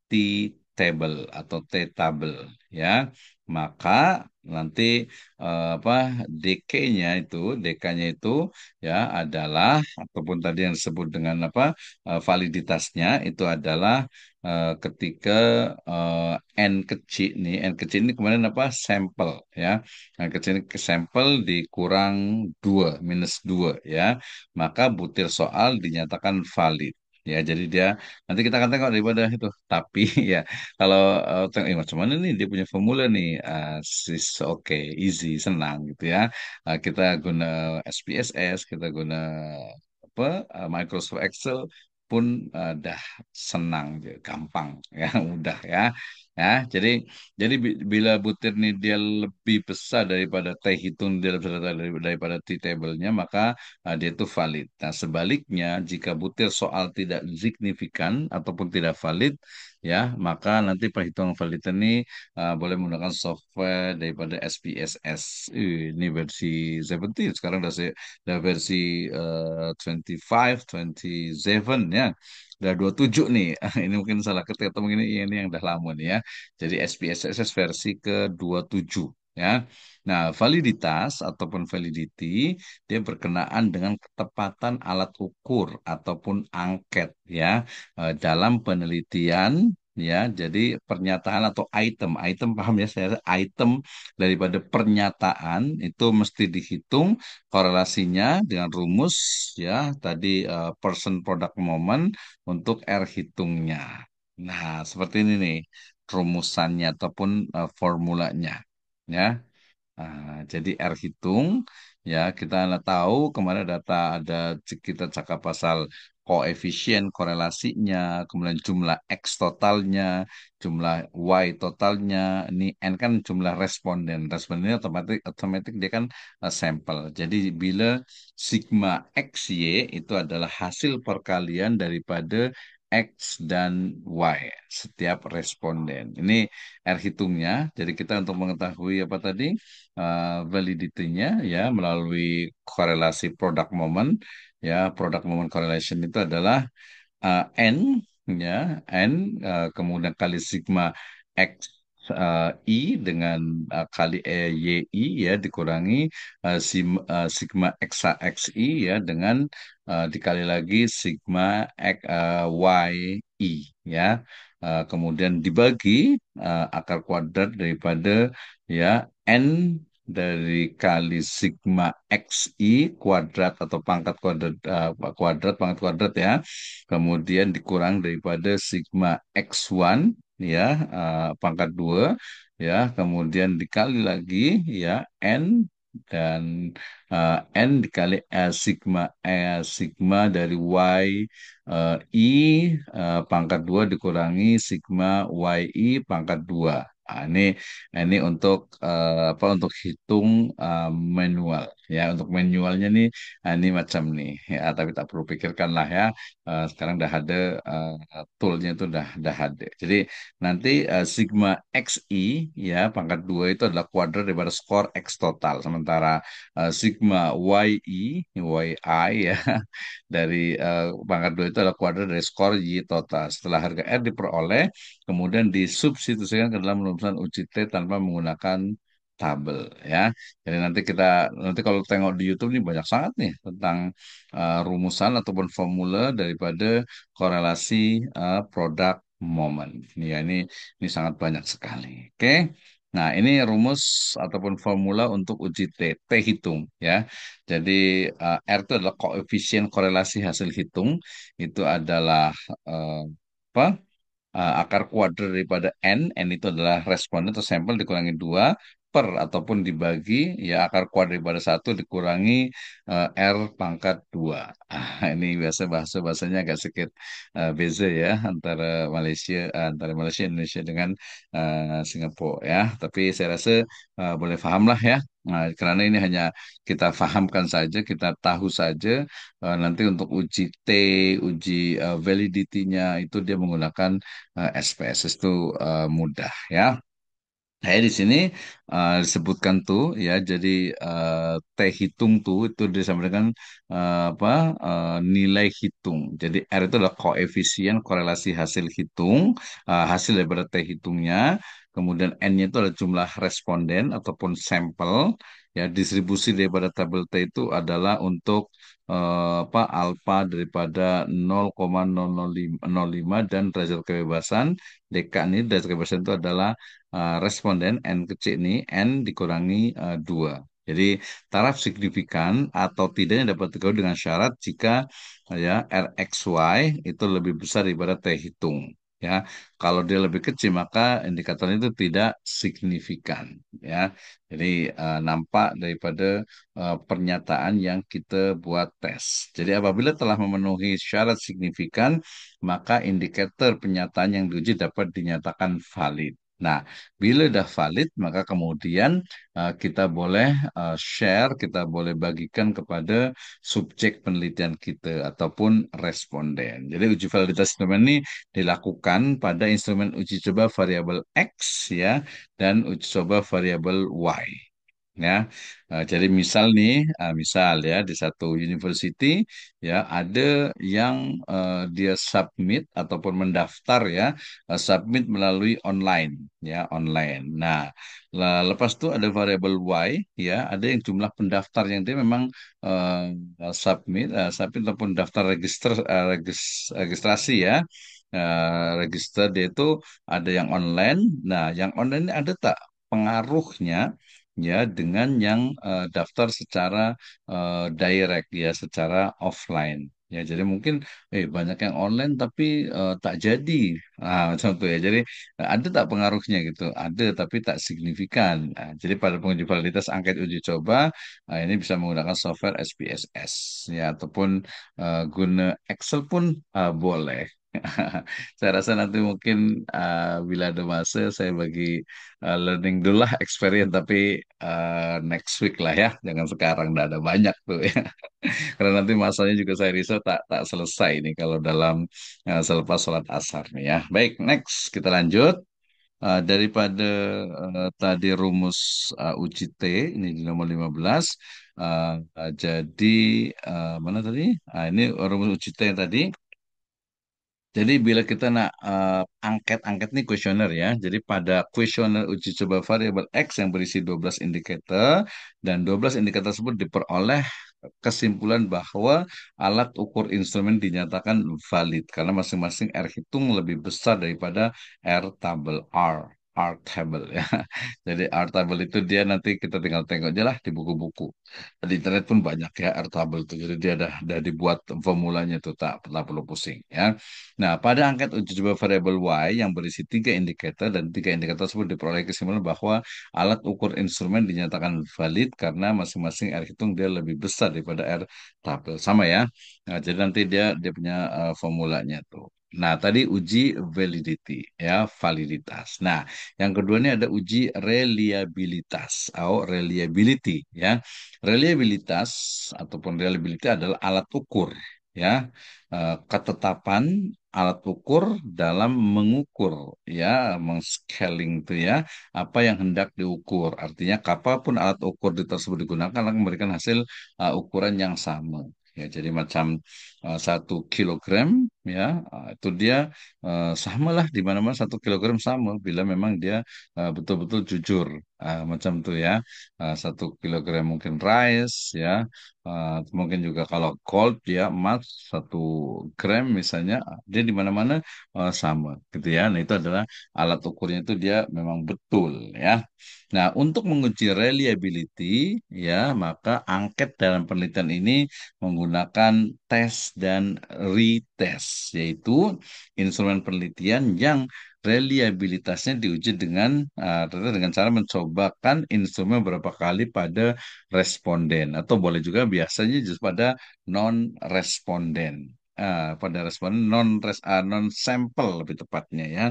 T-table atau T-table ya maka nanti apa DK-nya itu ya adalah ataupun tadi yang disebut dengan apa validitasnya itu adalah ketika n kecil nih n kecil ini kemarin apa sampel ya n kecil ini sampel dikurang 2 minus 2 ya maka butir soal dinyatakan valid. Ya, jadi dia nanti kita akan tengok daripada itu. Tapi ya kalau tengok macam mana nih dia punya formula nih, oke, easy, senang gitu ya. Kita guna SPSS, kita guna apa Microsoft Excel pun dah senang, gampang, ya, mudah ya. Ya, jadi bila butir nih dia lebih besar daripada T hitung dia lebih besar daripada T table-nya maka dia itu valid. Nah, sebaliknya jika butir soal tidak signifikan ataupun tidak valid ya, maka nanti perhitungan valid ini boleh menggunakan software daripada SPSS. Ini versi 17, sekarang udah versi 25, 27 ya. Udah 27 nih. Ini mungkin salah ketik atau mungkin ini yang udah lama nih ya. Jadi SPSS versi ke-27 ya. Nah, validitas ataupun validity dia berkenaan dengan ketepatan alat ukur ataupun angket ya dalam penelitian ya. Jadi pernyataan atau item paham ya saya item daripada pernyataan itu mesti dihitung korelasinya dengan rumus ya tadi person product moment untuk R hitungnya. Nah, seperti ini nih rumusannya ataupun formulanya ya. Jadi R hitung, ya kita tahu kemarin kita cakap pasal koefisien korelasinya, kemudian jumlah X totalnya, jumlah Y totalnya, ini N kan jumlah responden. Responden ini otomatis dia kan sampel. Jadi bila sigma XY itu adalah hasil perkalian daripada X dan Y setiap responden. Ini R hitungnya. Jadi kita untuk mengetahui apa tadi validity-nya ya melalui korelasi product moment ya product moment correlation itu adalah N ya N kemudian kali sigma X I dengan kali YI ya dikurangi sigma XI ya dengan dikali lagi sigma YI ya. Kemudian dibagi akar kuadrat daripada ya N dari kali sigma XI kuadrat atau pangkat kuadrat pangkat kuadrat ya. Kemudian dikurang daripada sigma X1 ya pangkat 2 ya kemudian dikali lagi ya N dan N dikali sigma dari Y I pangkat 2 dikurangi sigma YI pangkat 2. Ini untuk untuk hitung manual ya untuk manualnya nih ini macam nih ya tapi tak perlu pikirkan lah ya. Sekarang udah ada toolnya itu udah ada. Jadi nanti sigma XI ya pangkat 2 itu adalah kuadrat daripada skor X total. Sementara sigma YI ya dari pangkat 2 itu adalah kuadrat dari skor Y total. Setelah harga R diperoleh, kemudian disubstitusikan ke dalam rumusan UJT tanpa menggunakan tabel ya. Jadi nanti kalau tengok di YouTube ini banyak sangat nih tentang rumusan ataupun formula daripada korelasi produk momen. Ya, ini sangat banyak sekali. Oke. Nah, ini rumus ataupun formula untuk uji T, T hitung ya. Jadi R itu adalah koefisien korelasi hasil hitung. Itu adalah eh, apa? Akar kuadrat daripada N itu adalah responden atau sampel dikurangi 2 per ataupun dibagi ya akar kuadrat daripada 1 dikurangi R pangkat 2. Ini biasa bahasanya agak sedikit beza ya antara Malaysia Indonesia dengan Singapura ya. Tapi saya rasa boleh paham lah ya. Nah, karena ini hanya kita fahamkan saja, kita tahu saja. Nanti untuk uji T, uji validity-nya itu dia menggunakan SPSS itu mudah ya. Saya di sini disebutkan tuh ya, jadi T hitung tuh itu disampaikan apa nilai hitung. Jadi R itu adalah koefisien korelasi hasil hitung, hasil daripada T hitungnya. Kemudian N-nya itu adalah jumlah responden ataupun sampel. Ya, distribusi daripada tabel T itu adalah untuk alfa daripada 0,005 dan derajat kebebasan. DK ini derajat kebebasan itu adalah responden N kecil ini N dikurangi 2. Jadi taraf signifikan atau tidaknya dapat diketahui dengan syarat jika ya RXY itu lebih besar daripada T hitung. Ya, kalau dia lebih kecil maka indikator itu tidak signifikan. Ya, jadi nampak daripada pernyataan yang kita buat tes. Jadi apabila telah memenuhi syarat signifikan, maka indikator pernyataan yang diuji dapat dinyatakan valid. Nah, bila dah valid, maka kemudian kita boleh share, kita boleh bagikan kepada subjek penelitian kita ataupun responden. Jadi uji validitas instrumen ini dilakukan pada instrumen uji coba variabel X ya dan uji coba variabel Y. Ya, jadi misal nih, misal ya di satu university ya ada yang dia submit ataupun mendaftar ya, submit melalui online ya online. Nah, lepas itu ada variabel Y ya, ada yang jumlah pendaftar yang dia memang submit ataupun daftar registrasi ya. Register dia itu ada yang online. Nah, yang online ini ada tak pengaruhnya ya dengan yang daftar secara direct ya secara offline ya jadi mungkin banyak yang online tapi tak jadi contoh ya jadi ada tak pengaruhnya gitu ada tapi tak signifikan. Jadi pada penguji validitas angket uji coba ini bisa menggunakan software SPSS ya ataupun guna Excel pun boleh. Saya rasa nanti mungkin bila ada masa saya bagi learning dulu lah experience tapi next week lah ya jangan sekarang udah ada banyak tuh ya karena nanti masanya juga saya risau tak selesai nih kalau dalam selepas sholat asar nih ya baik next kita lanjut. Daripada tadi rumus uji T ini di nomor 15 jadi mana tadi ini rumus uji T yang tadi Jadi bila kita nak angket-angket nih kuesioner ya. Jadi pada kuesioner uji coba variabel X yang berisi 12 indikator dan 12 indikator tersebut diperoleh kesimpulan bahwa alat ukur instrumen dinyatakan valid karena masing-masing R hitung lebih besar daripada R tabel R table ya. Jadi R table itu dia nanti kita tinggal tengok aja lah di buku-buku. Di internet pun banyak ya R table itu. Jadi dia dah dibuat formulanya tuh tak perlu pusing ya. Nah, pada angket uji coba variabel Y yang berisi tiga indikator dan tiga indikator tersebut diperoleh kesimpulan bahwa alat ukur instrumen dinyatakan valid karena masing-masing R hitung dia lebih besar daripada R tabel. Sama ya. Nah, jadi nanti dia punya formulanya tuh. Nah, tadi uji validity ya, validitas. Nah, yang kedua ini ada uji reliabilitas atau reliability ya. Reliabilitas ataupun reliability adalah alat ukur ya, ketetapan alat ukur dalam mengukur ya, mengscaling itu ya, apa yang hendak diukur. Artinya kapanpun alat ukur tersebut digunakan akan memberikan hasil ukuran yang sama. Ya, jadi macam 1 kilogram ya, itu dia samalah di mana-mana 1 kilogram sama bila memang dia betul-betul jujur. Macam tuh ya. 1 kilogram mungkin rice ya. Mungkin juga kalau gold ya emas 1 gram misalnya dia di mana-mana sama gitu ya. Nah itu adalah alat ukurnya itu dia memang betul ya. Nah untuk menguji reliability ya maka angket dalam penelitian ini menggunakan tes dan retest yaitu instrumen penelitian yang reliabilitasnya diuji dengan cara mencobakan instrumen beberapa kali pada responden atau boleh juga biasanya justru pada non-responden. Pada responden non sampel lebih tepatnya ya,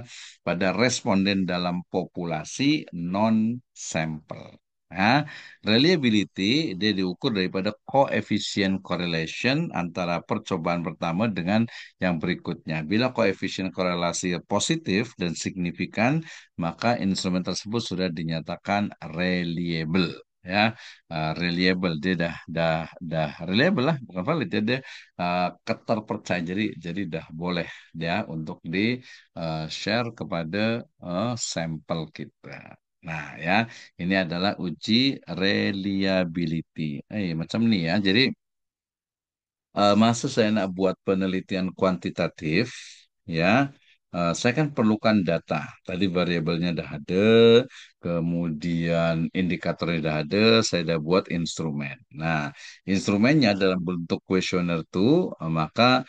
pada responden dalam populasi non sampel. Nah, reliability dia diukur daripada koefisien correlation antara percobaan pertama dengan yang berikutnya. Bila koefisien korelasi positif dan signifikan, maka instrumen tersebut sudah dinyatakan reliable ya. Reliable dia dah reliable lah, bukan valid ya, dia keterpercaya, jadi dah boleh dia untuk di share kepada sampel kita. Nah ya, ini adalah uji reliability. Macam nih ya, jadi masa saya nak buat penelitian kuantitatif, ya, saya kan perlukan data. Tadi variabelnya dah ada, kemudian indikatornya dah ada, saya dah buat instrumen. Nah, instrumennya dalam bentuk kuesioner tuh, maka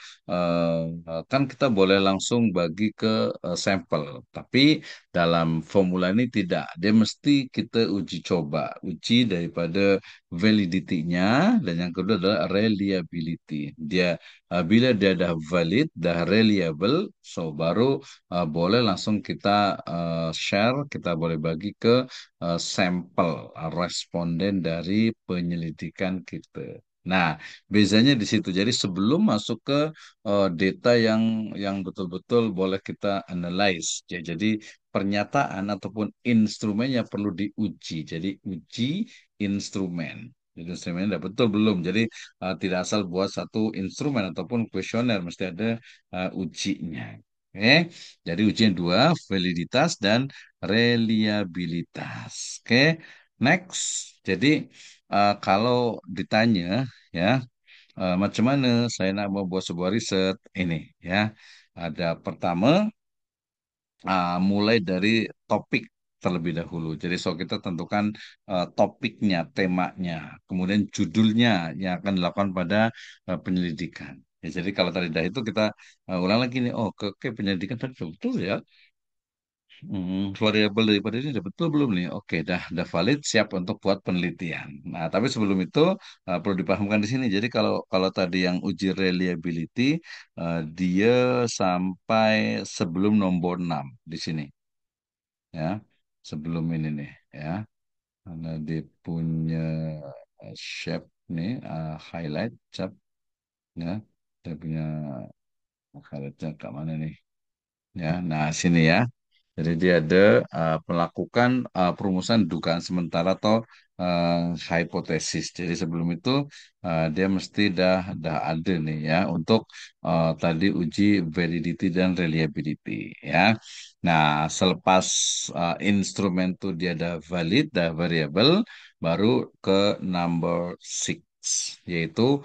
kan kita boleh langsung bagi ke sampel. Tapi dalam formula ini tidak, dia mesti kita uji coba, uji daripada validity-nya, dan yang kedua adalah reliability. Bila dia dah valid, dah reliable, so baru boleh langsung kita share, kita boleh bagi ke sampel responden dari penyelidikan kita. Nah, bezanya di situ. Jadi sebelum masuk ke data yang betul-betul boleh kita analyze, ya, jadi pernyataan ataupun instrumennya perlu diuji. Jadi uji instrumen. Jadi instrumennya udah betul belum? Jadi tidak asal buat satu instrumen ataupun kuesioner, mesti ada ujinya. Oke, jadi ujian dua, validitas dan reliabilitas. Oke, next. Jadi kalau ditanya ya, macam mana saya nak membuat sebuah riset ini ya, ada pertama mulai dari topik terlebih dahulu. Jadi so kita tentukan topiknya, temanya, kemudian judulnya yang akan dilakukan pada penyelidikan. Ya, jadi kalau tadi dah itu kita ulang lagi nih, oh ke penyelidikan tadi betul ya. Variabel daripada ini udah betul belum nih? Oke, dah valid, siap untuk buat penelitian. Nah, tapi sebelum itu perlu dipahamkan di sini. Jadi kalau kalau tadi yang uji reliability dia sampai sebelum nomor 6 di sini ya. Sebelum ini nih ya. Karena dia punya shape nih highlight cap ya. Dia punya highlightnya ke mana nih? Ya, nah sini ya. Jadi dia ada melakukan perumusan dugaan sementara atau hipotesis. Jadi sebelum itu dia mesti dah ada nih ya untuk tadi uji validity dan reliability ya. Nah, selepas instrumen itu dia dah valid, dah variable, baru ke number six, yaitu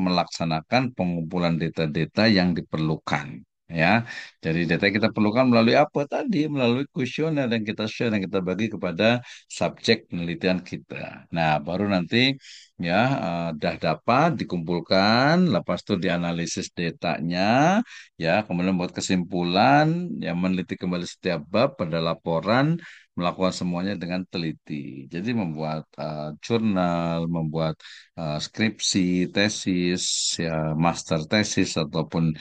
melaksanakan pengumpulan data-data yang diperlukan. Ya, jadi data yang kita perlukan melalui apa tadi? Melalui kuesioner yang kita share, yang kita bagi kepada subjek penelitian kita. Nah, baru nanti ya dah dapat dikumpulkan, lepas itu dianalisis datanya, ya kemudian buat kesimpulan, ya meneliti kembali setiap bab pada laporan, melakukan semuanya dengan teliti. Jadi membuat jurnal, membuat skripsi, tesis, ya master tesis ataupun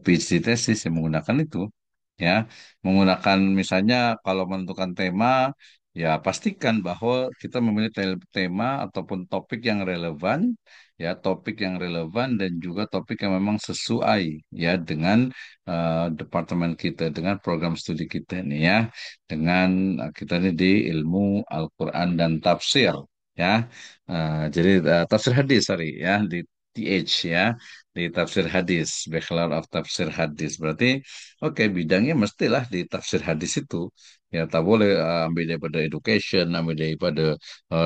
PhD tesis yang menggunakan itu ya menggunakan misalnya kalau menentukan tema ya pastikan bahwa kita memilih tema ataupun topik yang relevan ya topik yang relevan dan juga topik yang memang sesuai ya dengan departemen kita dengan program studi kita nih ya dengan kita ini di ilmu Al-Quran dan tafsir ya. Jadi tafsir hadis sorry ya di TH ya di tafsir hadis, Bachelor of Tafsir Hadis. Berarti, oke, bidangnya mestilah di tafsir hadis itu. Ya, tak boleh ambil daripada education, ambil daripada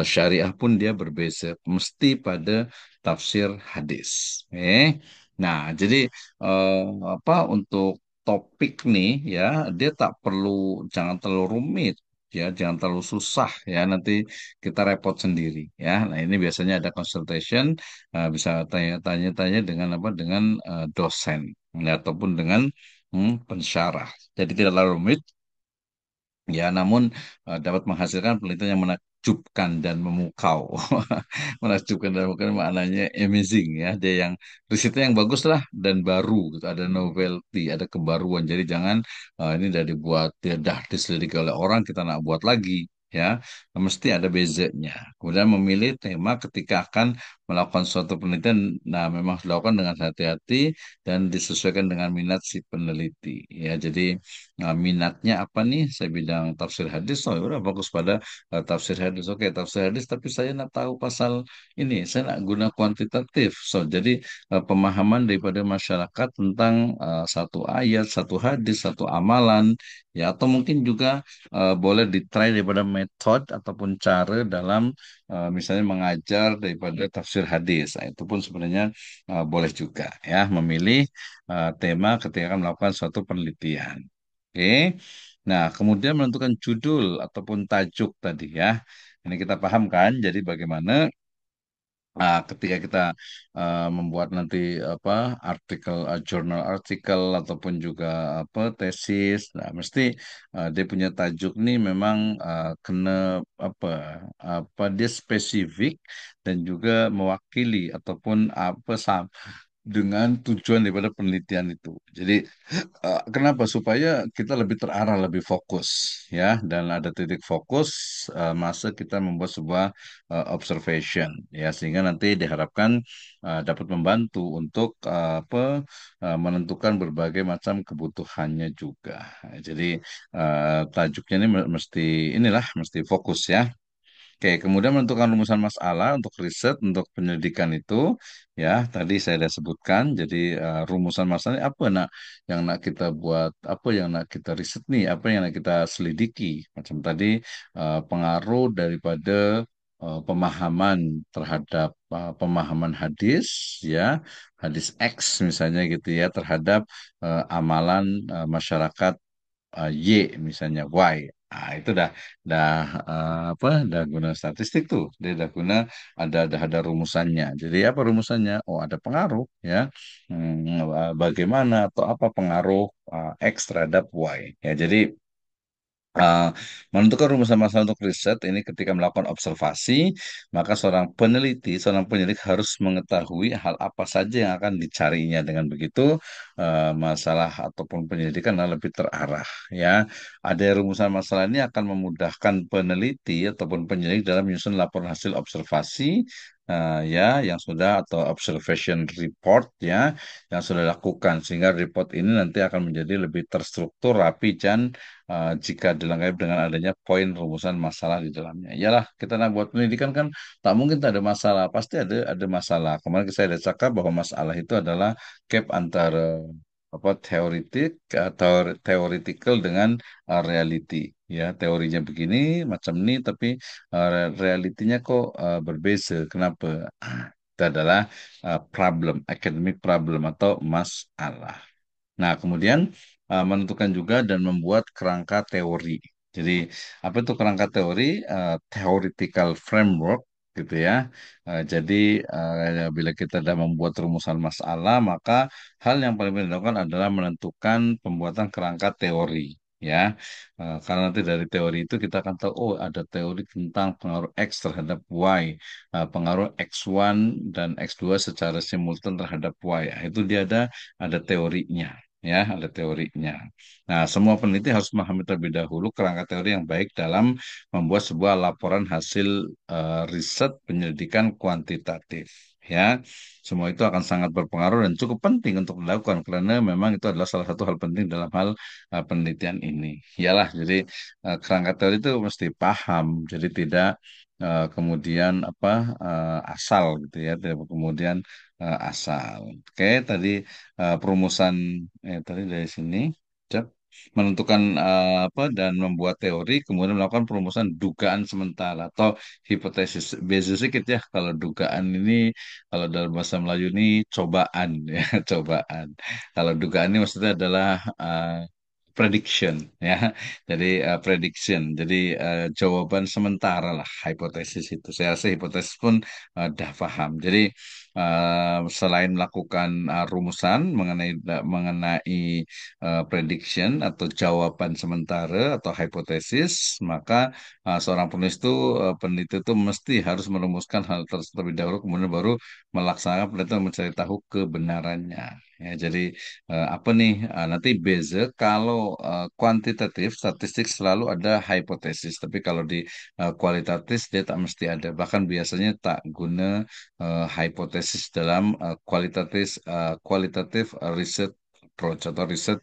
syariah pun dia berbeza. Mesti pada tafsir hadis. Nah, jadi eh, apa untuk topik nih ya, dia tak perlu jangan terlalu rumit. Ya, jangan terlalu susah ya. Nanti kita repot sendiri ya. Nah, ini biasanya ada consultation bisa tanya-tanya dengan apa dengan dosen ya, ataupun dengan pensyarah. Jadi tidak terlalu rumit ya, namun dapat menghasilkan penelitian yang menakjubkan dan memukau. Menakjubkan dan memukau maknanya amazing ya. Dia yang risetnya yang bagus lah dan baru gitu. Ada novelty, ada kebaruan. Jadi jangan ini udah dibuat, dia dah diselidiki oleh orang kita nak buat lagi. Ya, mesti ada bezanya. Kemudian memilih tema ketika akan melakukan suatu penelitian, nah memang harus dilakukan dengan hati-hati dan disesuaikan dengan minat si peneliti. Ya, jadi minatnya apa nih? Saya bidang tafsir hadis. Oh, ya udah fokus pada tafsir hadis. Oke, tafsir hadis. Tapi saya nak tahu pasal ini. Saya nak guna kuantitatif. So, jadi pemahaman daripada masyarakat tentang satu ayat, satu hadis, satu amalan. Ya, atau mungkin juga boleh ditry daripada metode ataupun cara dalam misalnya mengajar daripada tafsir hadis. Nah, itu pun sebenarnya boleh juga ya memilih tema ketika akan melakukan suatu penelitian. Oke. Nah, kemudian menentukan judul ataupun tajuk tadi ya. Ini kita paham kan? Jadi bagaimana ketika kita membuat nanti apa artikel, jurnal artikel ataupun juga apa tesis, nah mesti dia punya tajuk nih memang kena apa dia spesifik dan juga mewakili ataupun apa dengan tujuan daripada penelitian itu. Jadi kenapa? Supaya kita lebih terarah, lebih fokus, ya, dan ada titik fokus masa kita membuat sebuah observation, ya, sehingga nanti diharapkan dapat membantu untuk menentukan berbagai macam kebutuhannya juga. Jadi tajuknya ini mesti inilah, mesti fokus ya. Oke, kemudian menentukan rumusan masalah untuk riset, untuk penyelidikan itu, ya tadi saya sudah sebutkan. Jadi rumusan masalah ini apa nak yang nak kita buat, apa yang nak kita riset nih, apa yang nak kita selidiki. Macam tadi pengaruh daripada pemahaman terhadap pemahaman hadis, ya hadis X misalnya gitu ya, terhadap amalan masyarakat Y misalnya Y. Nah, itu dah dah guna statistik tuh. Dia dah guna ada rumusannya. Jadi apa rumusannya? Oh, ada pengaruh ya. Bagaimana atau apa pengaruh X terhadap Y. Ya, jadi Uh, menentukan rumusan masalah untuk riset ini ketika melakukan observasi, maka seorang penyelidik harus mengetahui hal apa saja yang akan dicarinya. Dengan begitu, masalah ataupun penyelidikan akan lebih terarah. Ya, ada rumusan masalah ini akan memudahkan peneliti ataupun penyelidik dalam menyusun laporan hasil observasi ya yang sudah atau observation report ya yang sudah dilakukan sehingga report ini nanti akan menjadi lebih terstruktur, rapi dan jika dilengkapi dengan adanya poin rumusan masalah di dalamnya. Iyalah kita nak buat pendidikan kan tak mungkin tak ada masalah, pasti ada masalah. Kemarin saya ada cakap bahwa masalah itu adalah gap antara apa teoritik atau theoretical dengan reality. Ya, teorinya begini macam ini, tapi realitinya kok berbeza. Kenapa? Itu adalah problem, academic problem atau masalah. Nah, kemudian menentukan juga dan membuat kerangka teori. Jadi, apa itu kerangka teori? Theoretical framework, gitu ya. Jadi, bila kita sudah membuat rumusan masalah, maka hal yang paling penting dilakukan adalah menentukan pembuatan kerangka teori. Ya, karena nanti dari teori itu kita akan tahu, oh ada teori tentang pengaruh X terhadap Y, pengaruh X1 dan X2 secara simultan terhadap Y. Itu dia ada teorinya ya, ada teorinya. Nah, semua peneliti harus memahami terlebih dahulu kerangka teori yang baik dalam membuat sebuah laporan hasil riset penyelidikan kuantitatif. Ya, semua itu akan sangat berpengaruh dan cukup penting untuk dilakukan karena memang itu adalah salah satu hal penting dalam hal penelitian ini. Iyalah, jadi kerangka teori itu mesti paham, jadi tidak kemudian apa asal gitu ya, tidak kemudian asal. Oke, tadi perumusan tadi dari sini Cep. Menentukan apa dan membuat teori kemudian melakukan perumusan dugaan sementara atau hipotesis basic sedikit ya kalau dugaan ini kalau dalam bahasa Melayu ini cobaan ya cobaan kalau dugaan ini maksudnya adalah prediction ya jadi prediction jadi jawaban sementara lah hipotesis itu saya rasa hipotesis pun dah paham jadi selain melakukan rumusan mengenai prediction atau jawaban sementara atau hipotesis, maka seorang penulis itu peneliti itu mesti harus merumuskan hal tersebut terlebih dahulu, kemudian baru melaksanakan penelitian mencari tahu kebenarannya. Ya, jadi apa nih nanti beza kalau kuantitatif statistik selalu ada hipotesis, tapi kalau di kualitatif dia tak mesti ada. Bahkan biasanya tak guna hipotesis dalam kualitatif research approach atau riset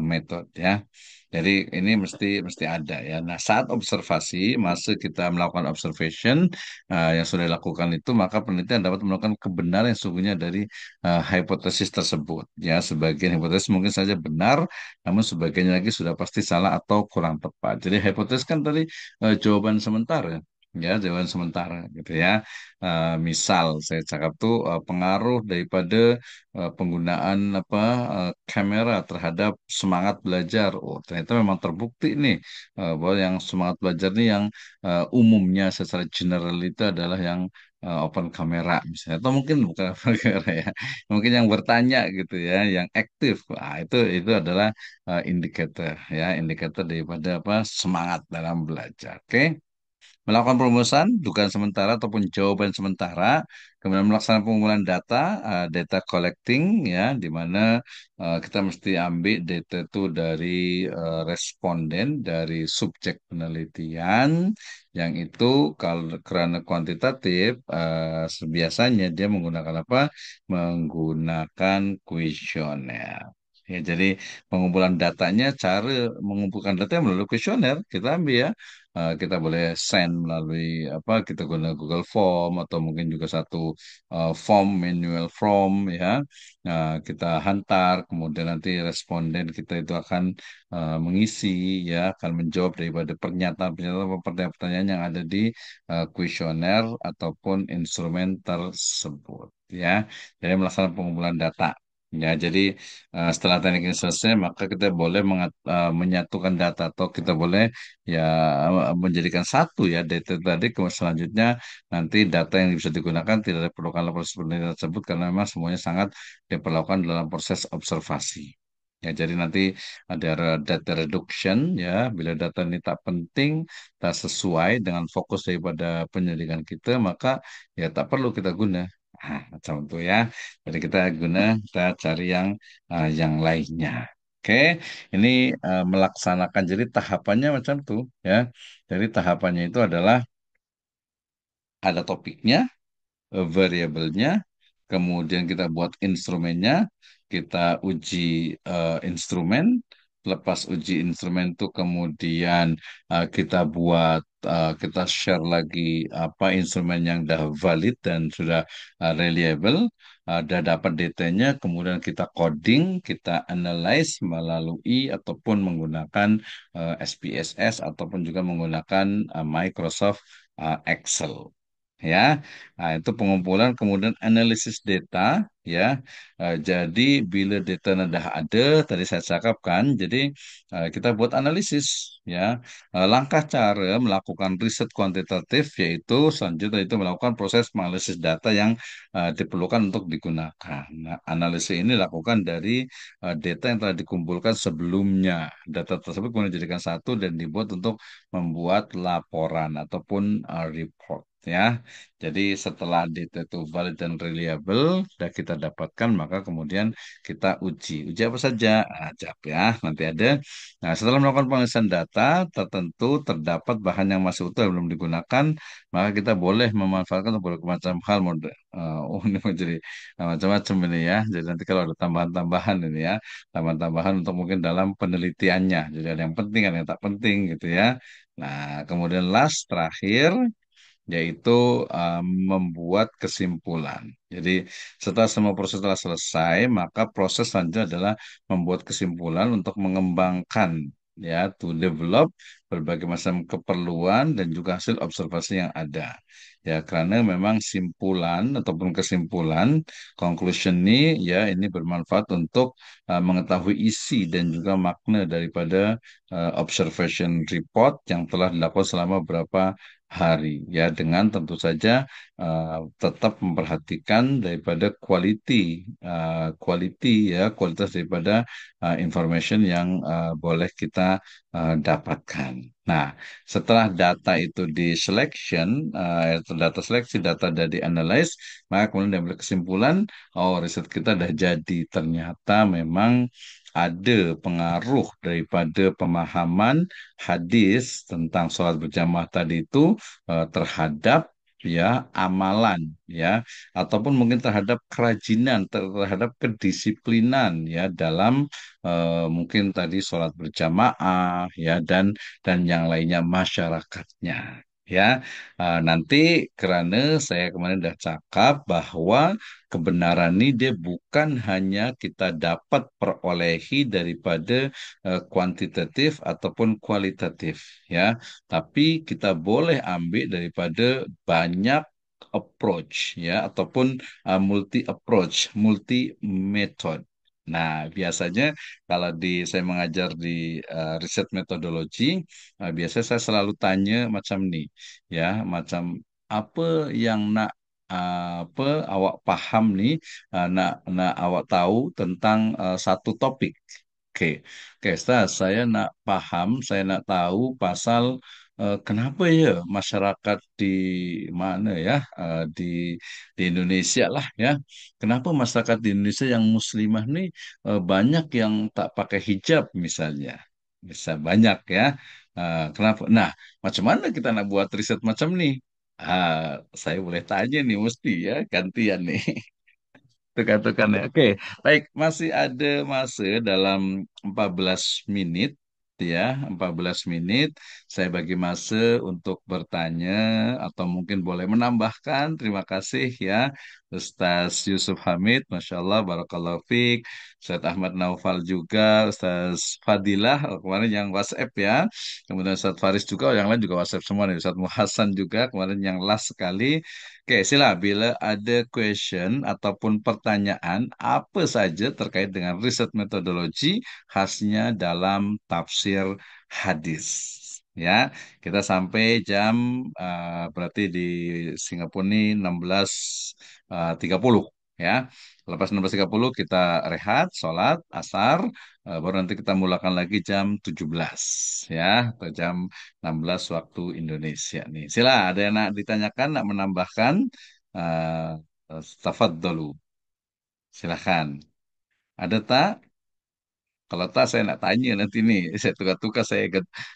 method ya. Jadi ini mesti ada ya. Nah, saat observasi, masa kita melakukan observation yang sudah dilakukan itu, maka penelitian dapat melakukan kebenaran yang sesungguhnya dari hipotesis tersebut. Ya, sebagian hipotesis mungkin saja benar, namun sebagiannya lagi sudah pasti salah atau kurang tepat. Jadi hipotesis kan tadi jawaban sementara. Ya, jawaban sementara gitu ya. Misal saya cakap tuh pengaruh daripada penggunaan apa kamera terhadap semangat belajar. Oh, ternyata memang terbukti nih bahwa yang semangat belajar nih yang umumnya secara general itu adalah yang open kamera misalnya atau mungkin bukan open kamera ya. Mungkin yang bertanya gitu ya, yang aktif. Nah, itu adalah indikator ya, indikator daripada apa semangat dalam belajar. Oke. Melakukan perumusan, dugaan sementara ataupun jawaban sementara, kemudian melaksanakan pengumpulan data, data collecting, ya, di mana kita mesti ambil data itu dari responden, dari subjek penelitian, yang itu kalau karena kuantitatif, biasanya dia menggunakan apa? Menggunakan kuesioner. Ya, jadi pengumpulan datanya, cara mengumpulkan data melalui kuesioner, kita ambil ya. Kita boleh send melalui apa kita guna Google Form atau mungkin juga satu form manual form ya. Kita hantar kemudian nanti responden kita itu akan mengisi ya akan menjawab daripada pernyataan-pernyataan pertanyaan-pertanyaan yang ada di kuesioner ataupun instrumen tersebut ya. Jadi melaksanakan pengumpulan data. Ya, jadi setelah teknik ini selesai, maka kita boleh menyatukan data atau kita boleh ya menjadikan satu ya data tadi kemudian selanjutnya nanti data yang bisa digunakan tidak diperlukan dalam proses penelitian tersebut karena memang semuanya sangat diperlukan dalam proses observasi. Ya, jadi nanti ada data reduction ya, bila data ini tak penting, tak sesuai dengan fokus daripada penyelidikan kita, maka ya tak perlu kita guna. Nah, macam itu ya. Jadi kita cari yang lainnya. Oke, ini melaksanakan jadi tahapannya macam tuh ya. Jadi tahapannya itu adalah ada topiknya, variabelnya, kemudian kita buat instrumennya, kita uji instrumen, lepas uji instrumen itu kemudian kita buat kita share lagi apa instrumen yang udah valid dan sudah reliable, udah dapat datanya, kemudian kita coding, kita analyze melalui ataupun menggunakan SPSS ataupun juga menggunakan Microsoft Excel. Ya, nah, itu pengumpulan kemudian analisis data ya. Jadi bila data sudah ada, tadi saya cakapkan, jadi kita buat analisis ya. Langkah cara melakukan riset kuantitatif yaitu selanjutnya itu melakukan proses analisis data yang diperlukan untuk digunakan. Nah, analisis ini dilakukan dari data yang telah dikumpulkan sebelumnya. Data tersebut kemudian dijadikan satu dan dibuat untuk membuat laporan ataupun report ya. Jadi setelah data itu valid dan reliable sudah kita dapatkan, maka kemudian kita uji. Uji apa saja? Ajab ya, nanti ada. Nah, setelah melakukan penelitian data tertentu terdapat bahan yang masih utuh yang belum digunakan, maka kita boleh memanfaatkan untuk berbagai macam hal. Oh, ini mau jadi macam-macam ini ya. Jadi nanti kalau ada tambahan-tambahan ini ya, tambahan-tambahan untuk mungkin dalam penelitiannya. Jadi ada yang penting, ada yang tak penting gitu ya. Nah, kemudian last terakhir yaitu membuat kesimpulan. Jadi setelah semua proses telah selesai, maka proses selanjutnya adalah membuat kesimpulan untuk mengembangkan ya, to develop berbagai macam keperluan dan juga hasil observasi yang ada. Ya, karena memang simpulan ataupun kesimpulan conclusion ini ya ini bermanfaat untuk mengetahui isi dan juga makna daripada observation report yang telah dilakukan selama berapa hari ya dengan tentu saja tetap memperhatikan daripada quality ya kualitas daripada information yang boleh kita dapatkan. Nah, setelah data itu di selection, data seleksi, data dari dianalyze, maka kemudian diambil kesimpulan, oh riset kita sudah jadi. Ternyata memang ada pengaruh daripada pemahaman hadis tentang sholat berjamaah tadi itu terhadap ya amalan ya ataupun mungkin terhadap kerajinan terhadap kedisiplinan ya dalam mungkin tadi sholat berjamaah ya dan yang lainnya masyarakatnya ya. Nanti karena saya kemarin sudah cakap bahwa kebenaran ini dia bukan hanya kita dapat perolehi daripada kuantitatif ataupun kualitatif ya, tapi kita boleh ambil daripada banyak approach ya ataupun multi approach, multi method. Nah, biasanya kalau saya mengajar di riset metodologi, biasanya saya selalu tanya macam nih, ya, macam apa yang apa awak paham nih, nak awak tahu tentang satu topik. Oke, oke, Stas, saya nak paham, saya nak tahu pasal kenapa ya masyarakat di mana ya di Indonesia lah ya, kenapa masyarakat di Indonesia yang Muslimah nih banyak yang tak pakai hijab misalnya, bisa banyak ya. Kenapa? Nah, macam mana kita nak buat riset macam nih? Saya boleh tanya nih, mesti ya gantian nih. Tukar-tukar ya. Oke, baik. Masih ada masa dalam 14 menit ya, 14 menit. Saya bagi masa untuk bertanya atau mungkin boleh menambahkan. Terima kasih ya. Ustaz Yusuf Hamid, Masya Allah, Barakallahu Fiq. Ustaz Ahmad Naufal juga, Ustaz Fadilah, kemarin yang WhatsApp ya. Kemudian Ustaz Faris juga, yang lain juga WhatsApp semua nih. Ustaz Muhasan juga, kemarin yang last sekali. Oke, sila bila ada question ataupun pertanyaan apa saja terkait dengan riset metodologi khasnya dalam tafsir hadis. Ya, kita sampai jam berarti di Singapura ini 16.30 ya. Lepas 16.30 kita rehat, sholat, asar, baru nanti kita mulakan lagi jam 17 ya, atau jam 16 waktu Indonesia nih. Sila, ada yang nak ditanyakan, nak menambahkan? Tafadhalu. Silahkan. Ada tak? Kalau tak saya nak tanya nanti nih. Saya tukar-tukar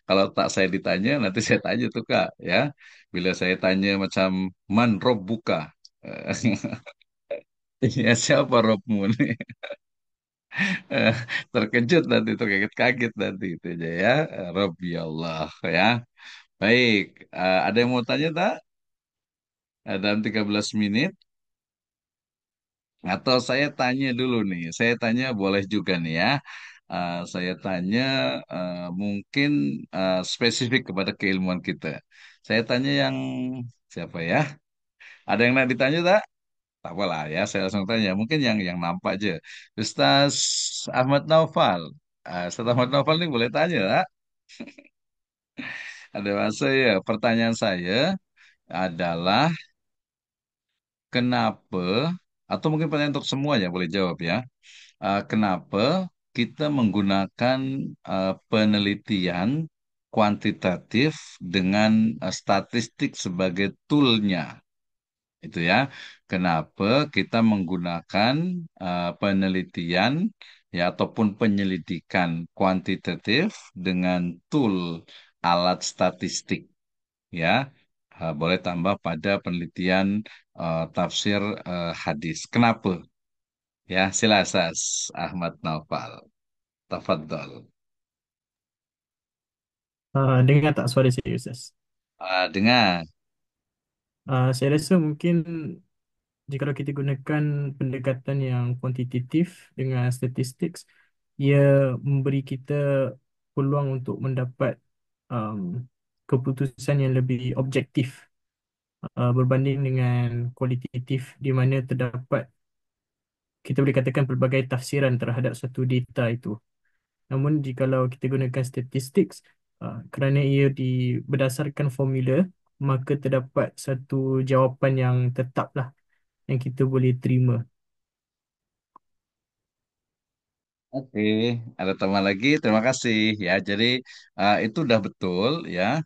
kalau tak saya ditanya nanti saya tanya tukar ya. Bila saya tanya macam man robbuka. Ya siapa Robmu nih? Eh, Terkejut nanti, terkaget-kaget nanti itu aja ya. Robbi Allah ya. Baik, ada yang mau tanya tak? Dalam 13 menit. Atau saya tanya dulu nih. Saya tanya boleh juga nih ya. Saya tanya mungkin spesifik kepada keilmuan kita. Saya tanya yang siapa ya? Ada yang nak ditanya tak? Tak apa lah ya, saya langsung tanya. Mungkin yang nampak aja. Ustaz Ahmad Naufal. Ustaz Ahmad Naufal ini boleh tanya tak? Ada masa ya. Pertanyaan saya adalah kenapa, atau mungkin pertanyaan untuk semua ya boleh jawab ya. Kenapa kita menggunakan penelitian kuantitatif dengan statistik sebagai toolnya, itu ya. Kenapa kita menggunakan penelitian ya ataupun penyelidikan kuantitatif dengan tool alat statistik ya. Boleh tambah pada penelitian tafsir hadis. Kenapa? Ya, silakan Ahmad Naufal. Tafadhol. Dengar tak suara saya, Ustaz? Dengar. Saya rasa mungkin jika kita gunakan pendekatan yang kuantitatif dengan statistik, ia memberi kita peluang untuk mendapat um, keputusan yang lebih objektif berbanding dengan kualitatif di mana terdapat kita boleh katakan pelbagai tafsiran terhadap satu data itu. Namun jikalau kita gunakan statistik kerana ia berdasarkan formula, maka terdapat satu jawapan yang tetaplah yang kita boleh terima. Oke, ada teman lagi. Terima kasih ya. Jadi itu udah betul ya.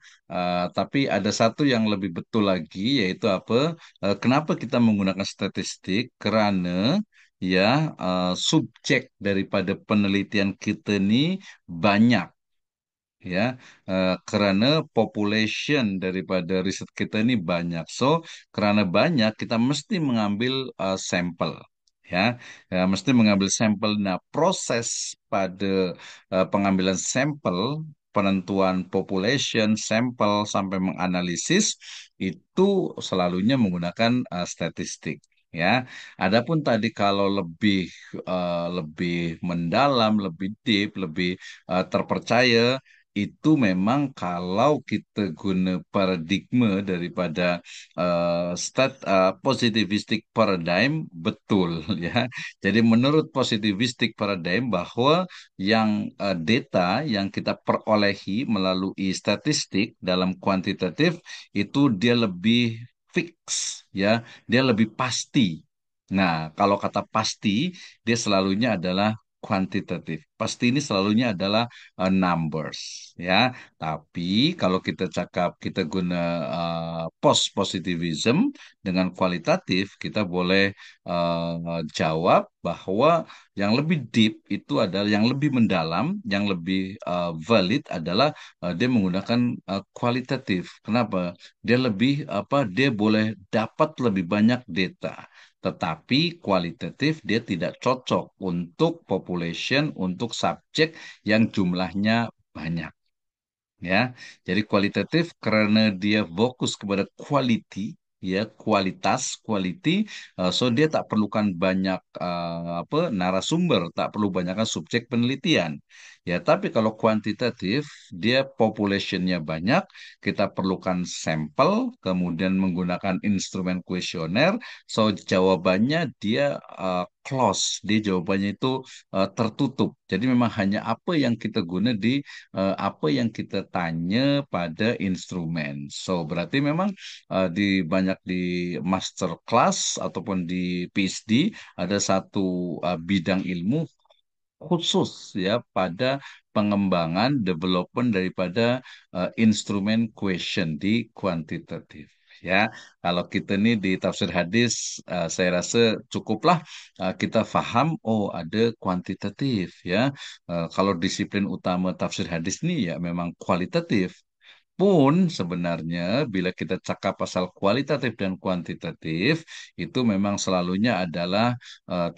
Tapi ada satu yang lebih betul lagi, yaitu apa? Kenapa kita menggunakan statistik? Karena ya subjek daripada penelitian kita ini banyak. Ya, karena population daripada riset kita ini banyak. So, karena banyak, kita mesti mengambil sampel. Ya, mesti mengambil sampel. Nah, proses pada pengambilan sampel, penentuan population, sampel sampai menganalisis itu selalunya menggunakan statistik. Ya, adapun tadi kalau lebih mendalam, lebih deep, lebih terpercaya itu memang kalau kita guna paradigma daripada positivistic paradigm betul ya. Jadi menurut positivistic paradigm bahwa yang data yang kita perolehi melalui statistik dalam kuantitatif itu dia lebih fix ya, dia lebih pasti. Nah, kalau kata pasti dia selalunya adalah kuantitatif. Pasti ini selalunya adalah numbers ya. Tapi kalau kita cakap kita guna post positivism dengan kualitatif, kita boleh jawab bahwa yang lebih deep itu adalah yang lebih mendalam, yang lebih valid adalah dia menggunakan kualitatif. Kenapa? Dia lebih apa? Dia boleh dapat lebih banyak data. Tetapi kualitatif dia tidak cocok untuk population, untuk subjek yang jumlahnya banyak. Ya, jadi kualitatif karena dia fokus kepada quality, ya kualitas, quality, so dia tak perlukan banyak apa narasumber, tak perlu banyakkan subjek penelitian. Ya, tapi kalau kuantitatif, dia populationnya banyak, kita perlukan sampel, kemudian menggunakan instrumen kuesioner, so jawabannya dia close, dia jawabannya itu tertutup. Jadi memang hanya apa yang kita guna di apa yang kita tanya pada instrumen. So, berarti memang banyak di master class ataupun di PhD ada satu bidang ilmu khusus ya pada pengembangan development daripada instrumen question di kuantitatif. Ya, kalau kita nih di tafsir hadis, saya rasa cukuplah kita faham. Oh, ada kuantitatif ya. Kalau disiplin utama tafsir hadis nih ya memang kualitatif. pun sebenarnya bila kita cakap pasal kualitatif dan kuantitatif itu memang selalunya adalah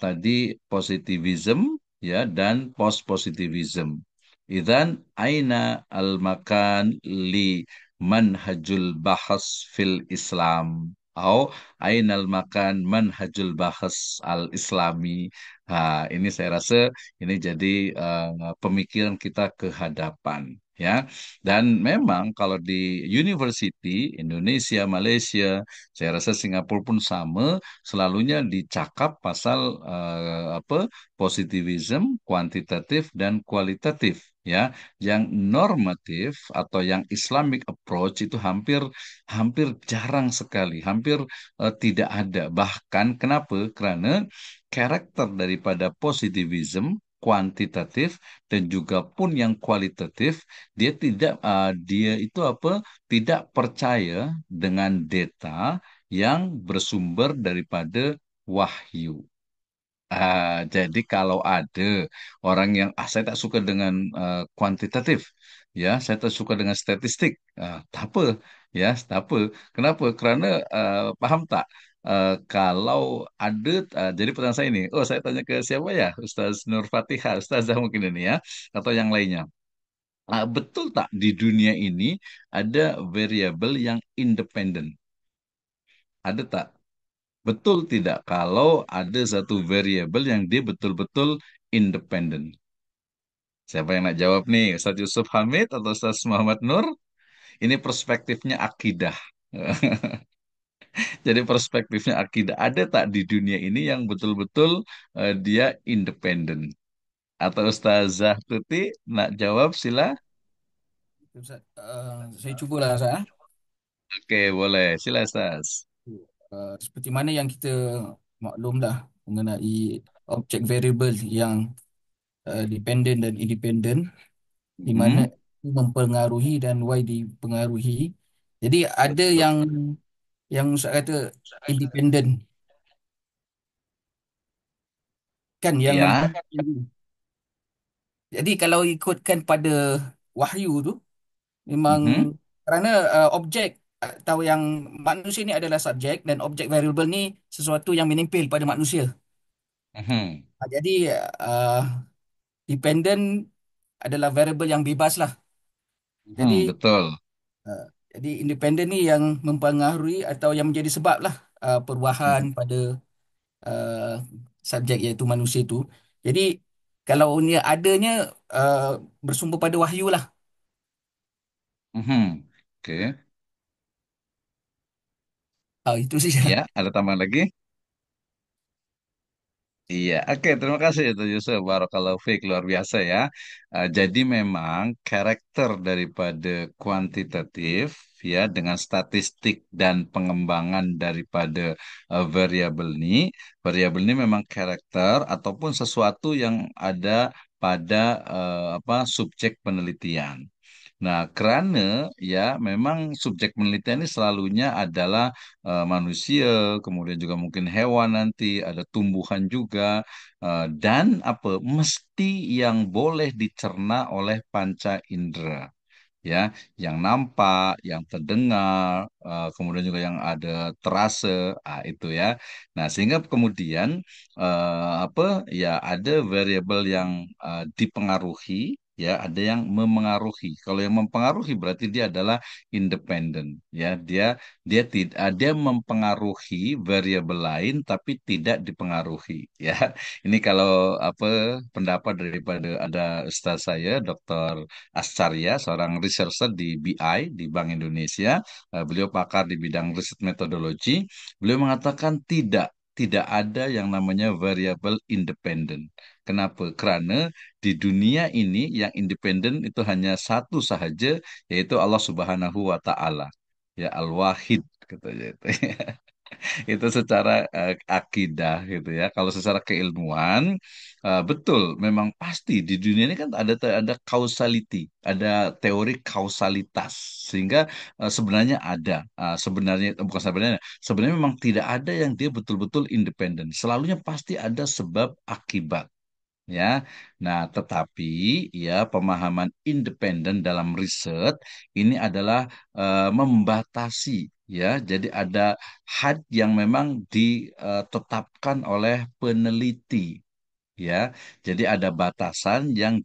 tadi positivism ya dan post positivism. Idan aina al makan li manhajul bahas fil Islam atau ainal makan manhajul bahas al Islami. Ini saya rasa ini jadi pemikiran kita ke hadapan ya. Dan memang kalau di university Indonesia, Malaysia, saya rasa Singapura pun sama, selalunya dicakap pasal apa positivism, kuantitatif dan kualitatif ya. Yang normatif atau yang Islamic approach itu hampir hampir jarang sekali, hampir tidak ada. Bahkan kenapa? Karena karakter daripada positivism kuantitatif dan juga pun yang kualitatif dia itu apa tidak percaya dengan data yang bersumber daripada wahyu. Jadi kalau ada orang yang saya tak suka dengan kuantitatif, ya saya tak suka dengan statistik, tak apa, ya tak apa. Kenapa? Kerana paham tak? Kalau ada, jadi pertanyaan saya ini, oh saya tanya ke siapa ya? Ustaz Nur Fatihah, Ustazah mungkin ini ya, atau yang lainnya. Betul tak di dunia ini ada variabel yang independen? Ada tak? Betul tidak kalau ada satu variabel yang dia betul-betul independen? Siapa yang nak jawab nih? Ustaz Yusuf Hamid atau Ustaz Muhammad Nur? Ini perspektifnya akidah. Jadi perspektifnya akidah. Ada tak di dunia ini yang betul-betul dia independen? Atau Ustazah Tuti nak jawab sila? Ustaz, saya cubalah Ustaz. Oke, boleh. Sila Ustaz. Seperti mana yang kita maklum dah mengenai objek variable yang dependent dan independent, di mana Mhm, itu mempengaruhi dan why dipengaruhi. Jadi ada betul. yang Ustaz kata independent kan yang Ya. jadi kalau ikutkan pada wahyu tu memang Mhm, kerana objek atau yang manusia ni adalah subjek dan objek variable ni sesuatu yang menempel pada manusia. mhm, Jadi uh, dependent adalah variable yang bebas lah. Jadi mhm, betul. uh, jadi independent ni yang mempengaruhi atau yang menjadi sebab lah perubahan Mhm, pada uh, subjek iaitu manusia itu. Jadi kalau ni adanya uh, bersumber pada wahyu lah. mhm. Oke. Itu saja lah. Ya, ada tambahan lagi? Iya, oke, terima kasih itu Yusuf. Barakallahu fiik, luar biasa ya. Jadi memang karakter daripada kuantitatif ya dengan statistik dan pengembangan daripada variabel ini memang karakter ataupun sesuatu yang ada pada apa subjek penelitian. Nah, kerana ya memang subjek penelitian ini selalunya adalah manusia, kemudian juga mungkin hewan nanti, ada tumbuhan juga, dan apa mesti yang boleh dicerna oleh panca indera ya, yang nampak, yang terdengar, kemudian juga yang ada terasa, itu ya. Nah, sehingga kemudian apa ya ada variabel yang dipengaruhi, ya, ada yang memengaruhi. Kalau yang mempengaruhi berarti dia adalah independen, ya. Dia tidak dia mempengaruhi variabel lain tapi tidak dipengaruhi, ya. Ini kalau apa pendapat daripada ada ustaz saya, Dr. Ascarya, seorang researcher di BI, di Bank Indonesia. Beliau pakar di bidang riset metodologi. Beliau mengatakan tidak ada yang namanya variabel independen. Kenapa? Karena di dunia ini yang independen itu hanya satu sahaja, yaitu Allah Subhanahu wa Ta'ala. Ya, Al-Wahid katanya itu. Itu secara akidah gitu ya. Kalau secara keilmuan betul memang pasti di dunia ini kan ada causality, ada teori kausalitas sehingga sebenarnya ada sebenarnya bukan sebenarnya memang tidak ada yang dia betul-betul independen. Selalunya pasti ada sebab akibat. ya. Nah, tetapi ya pemahaman independen dalam riset ini adalah membatasi ya. Jadi ada had yang memang ditetapkan oleh peneliti ya. Jadi ada batasan yang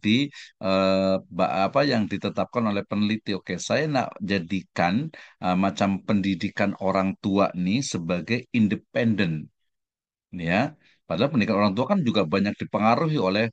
yang ditetapkan oleh peneliti. Oke, saya nak jadikan macam pendidikan orang tua nih sebagai independen ya. Padahal pendidikan orang tua kan juga banyak dipengaruhi oleh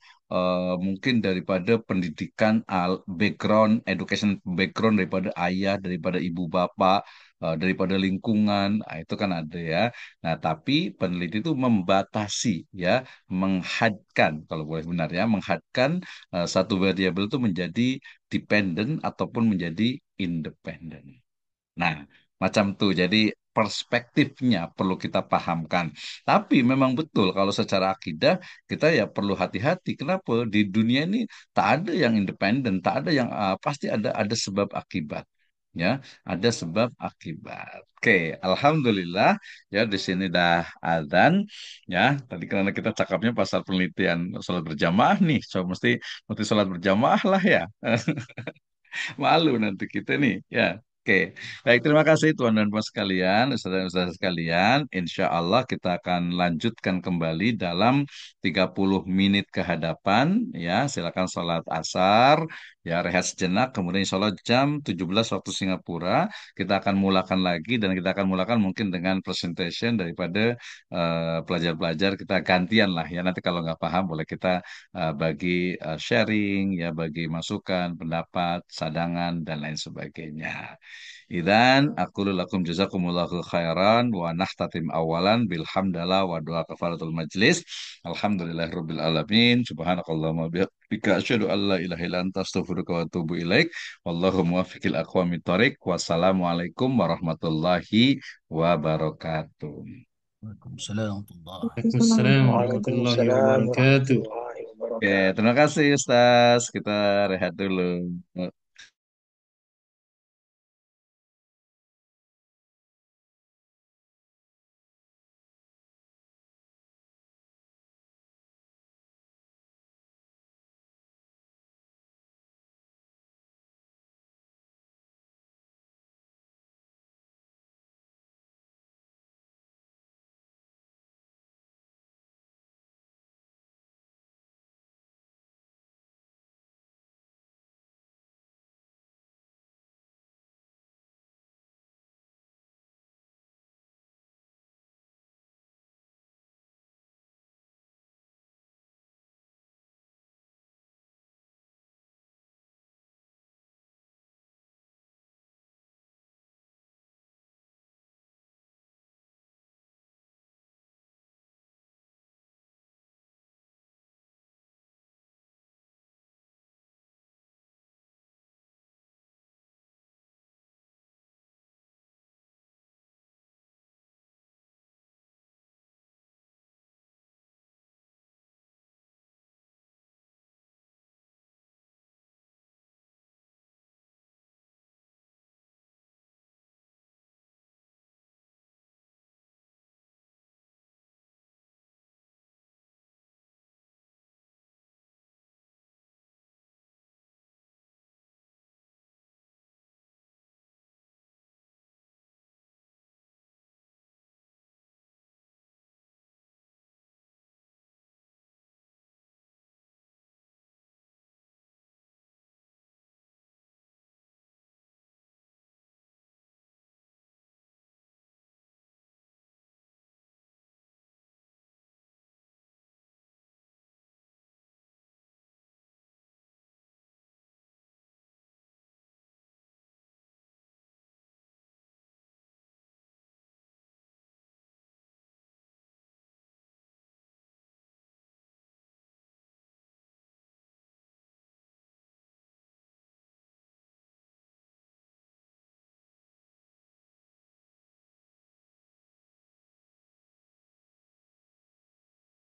mungkin daripada pendidikan background, education background daripada ayah, daripada ibu bapak, daripada lingkungan, itu kan ada ya. Nah, tapi peneliti itu membatasi ya, menghadkan kalau boleh benar ya, menghadkan satu variabel itu menjadi dependent ataupun menjadi independen. Nah, macam tuh. Jadi perspektifnya perlu kita pahamkan. Tapi memang betul kalau secara akidah kita ya perlu hati-hati. Kenapa? Di dunia ini tak ada yang independen, tak ada yang pasti ada sebab akibat. Ya, ada sebab akibat. Oke, alhamdulillah ya di sini dah adzan ya. Tadi karena kita cakapnya pasal penelitian sholat berjamaah nih, so mesti mesti sholat berjamaah lah ya. Malu nanti kita nih, ya. Oke, baik terima kasih tuan dan puan sekalian, ustaz dan ustazah sekalian. Insya Allah kita akan lanjutkan kembali dalam 30 menit ke hadapan. Ya, silakan sholat asar, ya rehat sejenak, kemudian insya Allah jam 17 waktu Singapura kita akan mulakan lagi dan kita akan mulakan mungkin dengan presentation daripada pelajar-pelajar kita gantian lah ya. Nanti kalau nggak paham boleh kita bagi sharing, ya bagi masukan, pendapat, sadangan, dan lain sebagainya. Idan, aku lakum jazakumullahu khairan wa nahtatim awalan bilhamdalillah wa doa kafaratul majlis. Alhamdulillahirabbil alamin. Subhanakallahumma bihamdika asyhadu an la ilaha illa anta astaghfiruka wa atubu ilaik. Wallahu muwaffiqil aqwamit thoriq. Wassalamualaikum warahmatullahi wabarakatuh. Waalaikumsalam warahmatullahi Waalaikumsalam warahmatullahi Waalaikumsalam wabarakatuh. warahmatullahi Oke, wabarakatuh. terima kasih Ustaz. Kita rehat dulu.